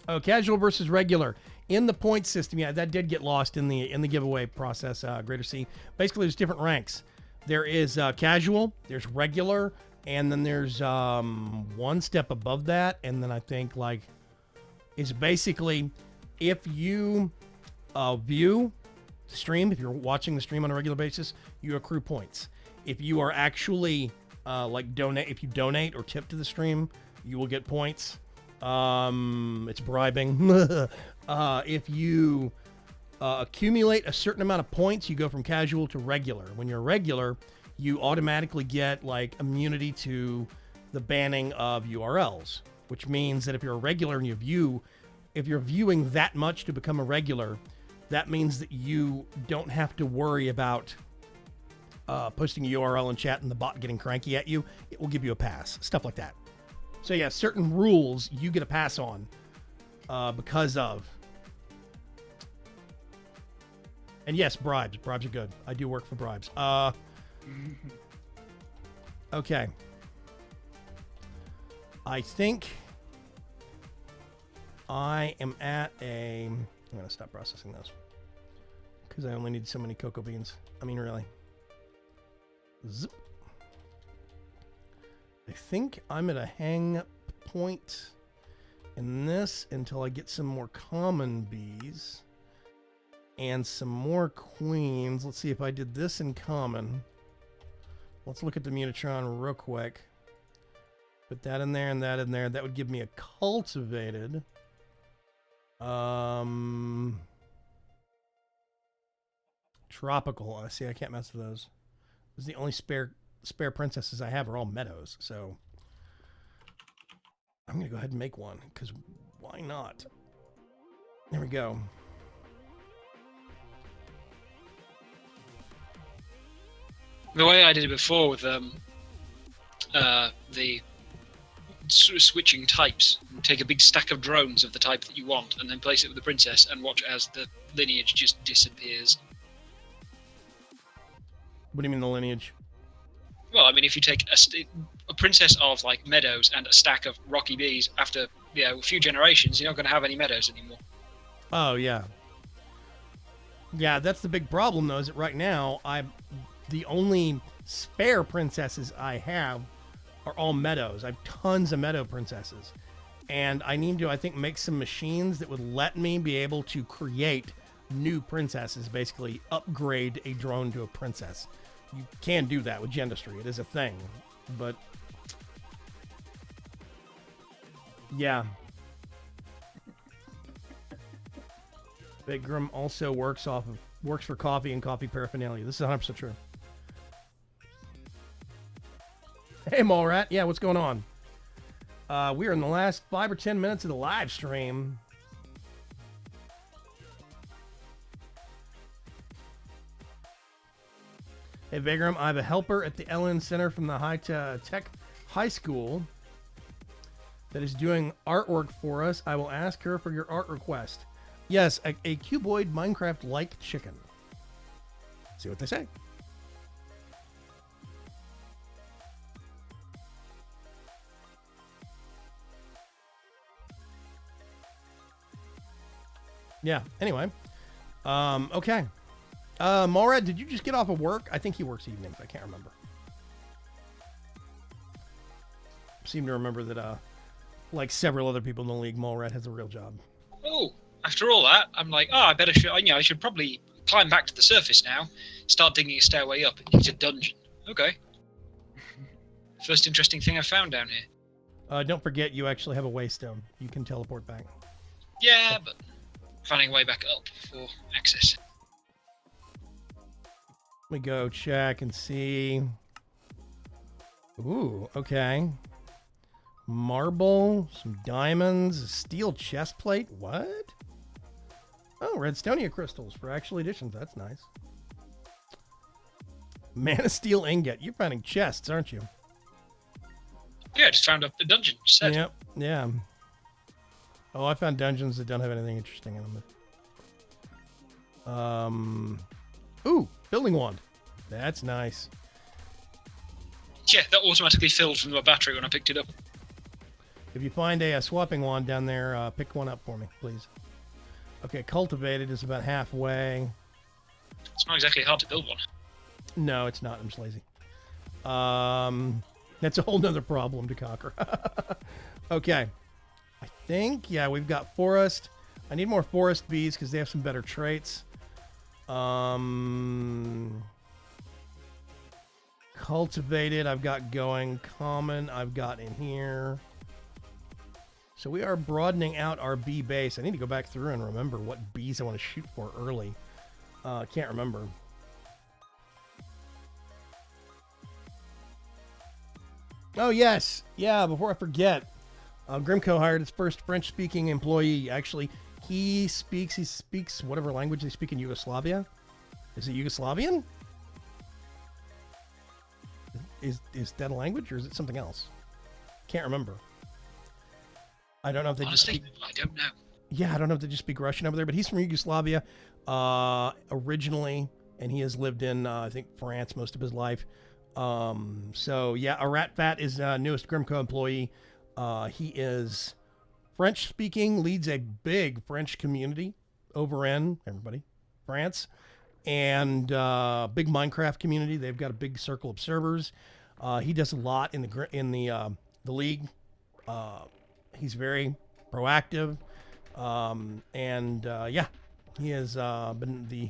Oh, casual versus regular. In the point system, yeah, that did get lost in the giveaway process, Greater C. Basically, there's different ranks. There is casual, there's regular, and then there's one step above that, and then I think, like, it's basically if you view the stream, if you're watching the stream on a regular basis, you accrue points. If you are actually, if you donate or tip to the stream, you will get points. It's bribing. If you accumulate a certain amount of points, you go from casual to regular. When you're regular, you automatically get like immunity to the banning of URLs, which means that if you're a regular and if you're viewing that much to become a regular, that means that you don't have to worry about posting a URL in chat and the bot getting cranky at you, it will give you a pass. Stuff like that. So yeah, certain rules you get a pass on because of. And yes, bribes. Bribes are good. I do work for bribes. Okay. I think I am at a... I'm going to stop processing those. Because I only need so many cocoa beans. I mean, really. Zip. I think I'm at a hang point in this until I get some more common bees. And some more queens. Let's see if I did this in common. Let's look at the Mutatron real quick. Put that in there and that in there. That would give me a cultivated. Tropical. I see. I can't mess with those. This is the only spare princesses I have are all meadows. So I'm gonna go ahead and make one because why not? There we go. The way I did it before with the sort of switching types, take a big stack of drones of the type that you want, and then place it with the princess, and watch as the lineage just disappears. What do you mean the lineage? Well, I mean, if you take a princess of like meadows and a stack of rocky bees, after a few generations, you're not going to have any meadows anymore. Oh yeah, yeah. That's the big problem, though. Is that right now the only spare princesses I have are all meadows. I have tons of meadow princesses. And I need to, I think, make some machines that would let me be able to create new princesses, basically upgrade a drone to a princess. You can do that with Gendustry. It is a thing. But yeah. Vaygrim also works for coffee and coffee paraphernalia. This is 100% true. Hey, Mallrat. Yeah, what's going on? We're in the last 5 or 10 minutes of the live stream. Hey, Vaygrim, I have a helper at the LN Center from the High Tech High School that is doing artwork for us. I will ask her for your art request. Yes, a cuboid Minecraft-like chicken. See what they say. Yeah, anyway. Okay. Morad, did you just get off of work? I think he works evenings. I can't remember. Seem to remember that, like several other people in the league, Morad has a real job. Oh, after all that, I'm like, I should probably climb back to the surface now. Start digging a stairway up. It's a dungeon. Okay. First interesting thing I found down here. Don't forget, you actually have a waystone. You can teleport back. Yeah, but finding a way back up for access. Let me go check and see. Ooh, okay. Marble, some diamonds, a steel chest plate. What? Oh, redstonia crystals for actual editions. That's nice. Mana steel ingot. You're finding chests, aren't you? Yeah, I just found a dungeon. You said. Yep. Yeah. Oh, I found dungeons that don't have anything interesting in them. Ooh, building wand. That's nice. Yeah, that automatically filled from my battery when I picked it up. If you find a swapping wand down there, pick one up for me, please. Okay, cultivated is about halfway. It's not exactly hard to build one. No, it's not. I'm just lazy. That's a whole nother problem to conquer. Okay. I think, yeah, we've got forest. I need more forest bees because they have some better traits. Cultivated, I've got going. Common, I've got in here. So we are broadening out our bee base. I need to go back through and remember what bees I want to shoot for early. Can't remember. Oh, yes. Yeah, before I forget. Grimco hired his first French-speaking employee. Actually, he speaks whatever language they speak in Yugoslavia. Is it Yugoslavian? is that a language or is it something else? Can't remember. I don't know if they Honestly, I don't know. Yeah, I don't know if they just speak Russian over there, but he's from Yugoslavia originally, and he has lived in, I think, France most of his life. So, yeah, Aratfat is newest Grimco employee. He is French-speaking, leads a big French community over in, everybody, France, and big Minecraft community. They've got a big circle of servers. He does a lot in the league. He's very proactive. Yeah, he has been the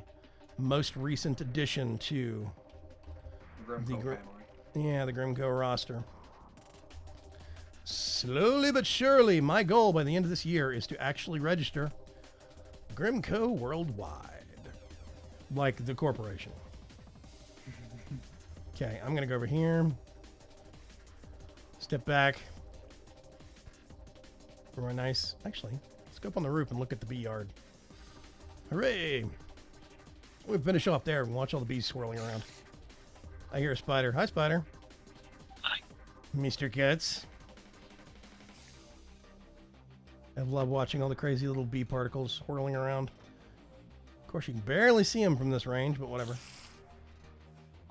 most recent addition to the Grimco roster. Slowly but surely, my goal by the end of this year is to actually register Grimco worldwide, like the corporation. Okay, I'm gonna go over here. Step back. Very nice. Actually, let's go up on the roof and look at the bee yard. Hooray! We'll finish off there and watch all the bees swirling around. I hear a spider. Hi, spider. Hi. Mr. Katz. I love watching all the crazy little bee particles swirling around. Of course, you can barely see them from this range, but whatever.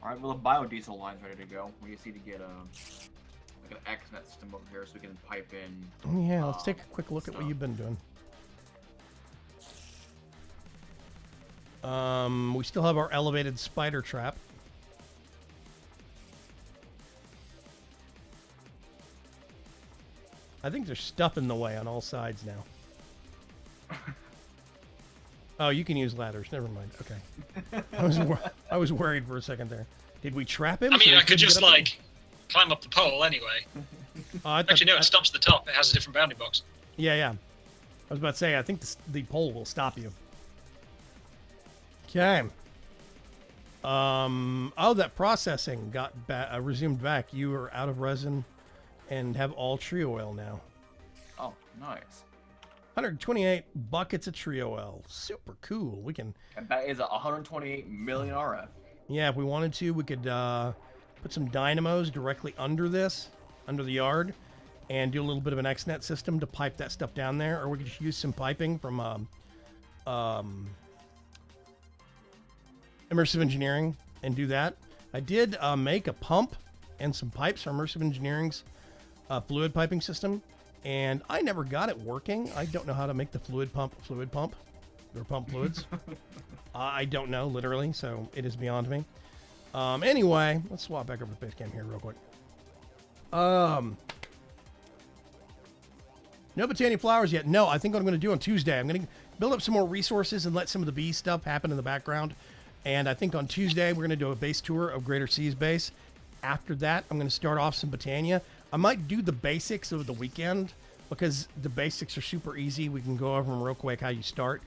All right, well, the biodiesel line's ready to go. We just need to get like an XNet system over here so we can pipe in. Oh, yeah, let's take a quick look at what you've been doing. We still have our elevated spider trap. I think there's stuff in the way on all sides now. Oh, you can use ladders. Never mind. Okay. I was worried for a second there. Did we trap him? I mean, so I could just, like, climb up the pole anyway. Actually, no, it stops at the top. It has a different bounding box. Yeah, yeah. I was about to say, I think the pole will stop you. Okay. Oh, that processing got resumed back. You are out of resin and have all tree oil now. Oh, nice. 128 buckets of tree oil. Super cool. We can... And that is 128 million RF. Yeah, if we wanted to, we could put some dynamos directly under this, under the yard, and do a little bit of an XNet system to pipe that stuff down there, or we could just use some piping from Immersive Engineering and do that. I did make a pump and some pipes for Immersive Engineering's fluid piping system, and I never got it working. I don't know how to make the fluid pump or pump fluids. I don't know, literally, so it is beyond me. Anyway, let's swap back over to base cam here real quick. No Botania flowers yet. No, I think what I'm going to do on Tuesday, I'm going to build up some more resources and let some of the bee stuff happen in the background. And I think on Tuesday, we're going to do a base tour of Greater Seas Base. After that, I'm going to start off some Botania. I might do the basics over the weekend because the basics are super easy. We can go over them real quick, how you start.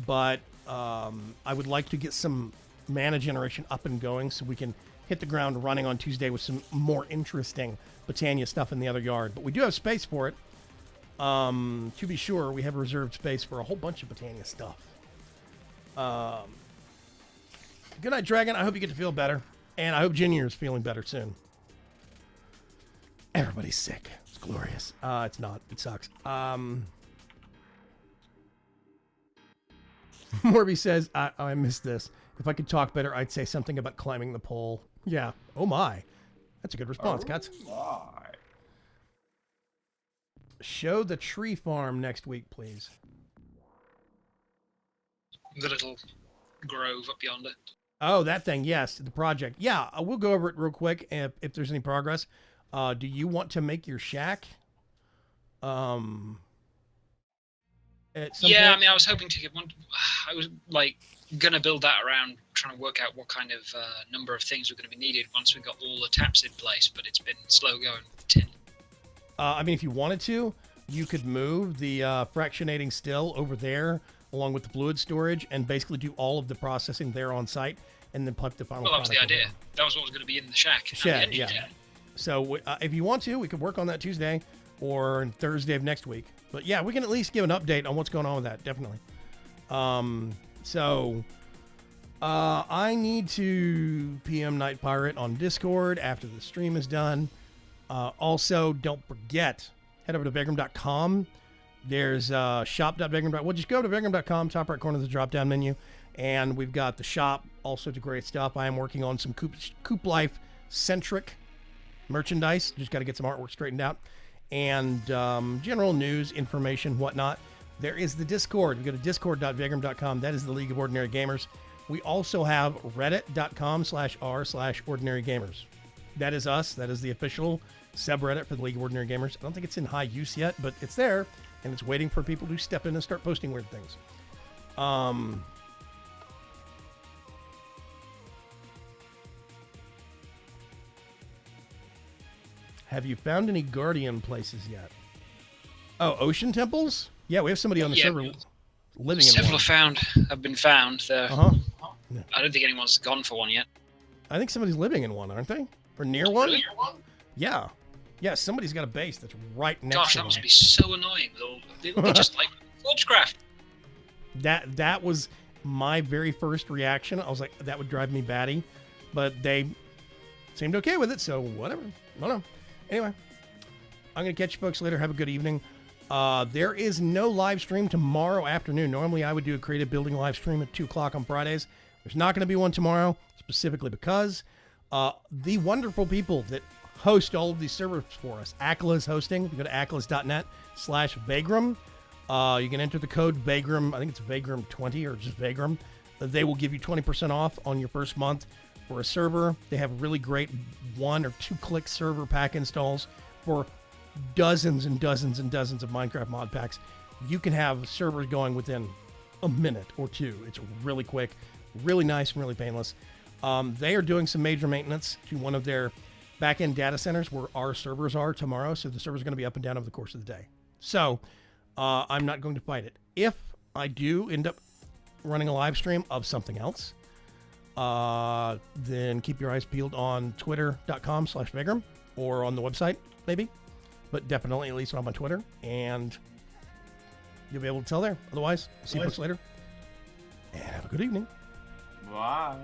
But I would like to get some mana generation up and going so we can hit the ground running on Tuesday with some more interesting Botania stuff in the other yard. But we do have space for it. To be sure, we have reserved space for a whole bunch of Botania stuff. Good night, Dragon. I hope you get to feel better. And I hope Junior is feeling better soon. Everybody's sick. It's glorious. It's not. It sucks. Morby says, I missed this. If I could talk better, I'd say something about climbing the pole. Yeah. Oh, my. That's a good response, Cats. My. Show the tree farm next week, please. The little grove up yonder. Oh, that thing. Yes, the project. Yeah, we'll go over it real quick if there's any progress. Do you want to make your shack? At some Yeah, point? I mean, I was hoping to get one. I was like gonna build that around trying to work out what kind of number of things were going to be needed once we got all the taps in place, but it's been slow going with the tin. I mean, if you wanted to, you could move the fractionating still over there along with the fluid storage and basically do all of the processing there on site and then pipe the final Well, that was the product idea. over. That was what was going to be in the shack. and the Shed, engine yeah. shed. So if you want to, we could work on that Tuesday or Thursday of next week. But yeah, we can at least give an update on what's going on with that, definitely. I need to PM Night Pirate on Discord after the stream is done. Also, don't forget, head over to Vaygrim.com. There's shop.vaygrim.com. Well, just go to Vaygrim.com, top right corner of the drop-down menu, and we've got the shop, all sorts of great stuff. I am working on some Coop Life-centric merchandise. Just got to get some artwork straightened out. And general news, information, whatnot. There is the Discord. You go to discord.vaygrim.com. That is the League of Ordinary Gamers. We also have reddit.com/r/ordinarygamers. That is us. That is the official subreddit for the League of Ordinary Gamers. I don't think it's in high use yet, but it's there, and it's waiting for people to step in and start posting weird things. Have you found any Guardian places yet? Oh, ocean temples? Yeah, we have somebody on the server living in Several one. have been found. Uh-huh. I don't think anyone's gone for one yet. I think somebody's living in one, aren't they? Or near one? Really? Yeah. Yeah, somebody's got a base that's right next Gosh, to that them. must be so annoying. They just like forgecraft. That was my very first reaction. I was like, that would drive me batty. But they seemed okay with it, so whatever. I don't know. Anyway, I'm going to catch you folks later. Have a good evening. There is no live stream tomorrow afternoon. Normally, I would do a creative building live stream at 2 o'clock on Fridays. There's not going to be one tomorrow, specifically because the wonderful people that host all of these servers for us, Akla is hosting. If you go to aklas.net/Vaygrim, you can enter the code Vaygrim. I think it's Vaygrim20 or just Vaygrim. They will give you 20% off on your first month for a server. They have really great 1 or 2 click server pack installs for dozens and dozens and dozens of Minecraft mod packs. You can have servers going within a minute or 2. It's really quick, really nice, and really painless. They are doing some major maintenance to one of their back-end data centers where our servers are tomorrow, so the server's going to be up and down over the course of the day. So I'm not going to fight it. If I do end up running a live stream of something else, then keep your eyes peeled on twitter.com/Vaygrim or on the website, maybe. But definitely at least when I'm on Twitter, and you'll be able to tell there. Otherwise, see you folks later, and have a good evening. Bye.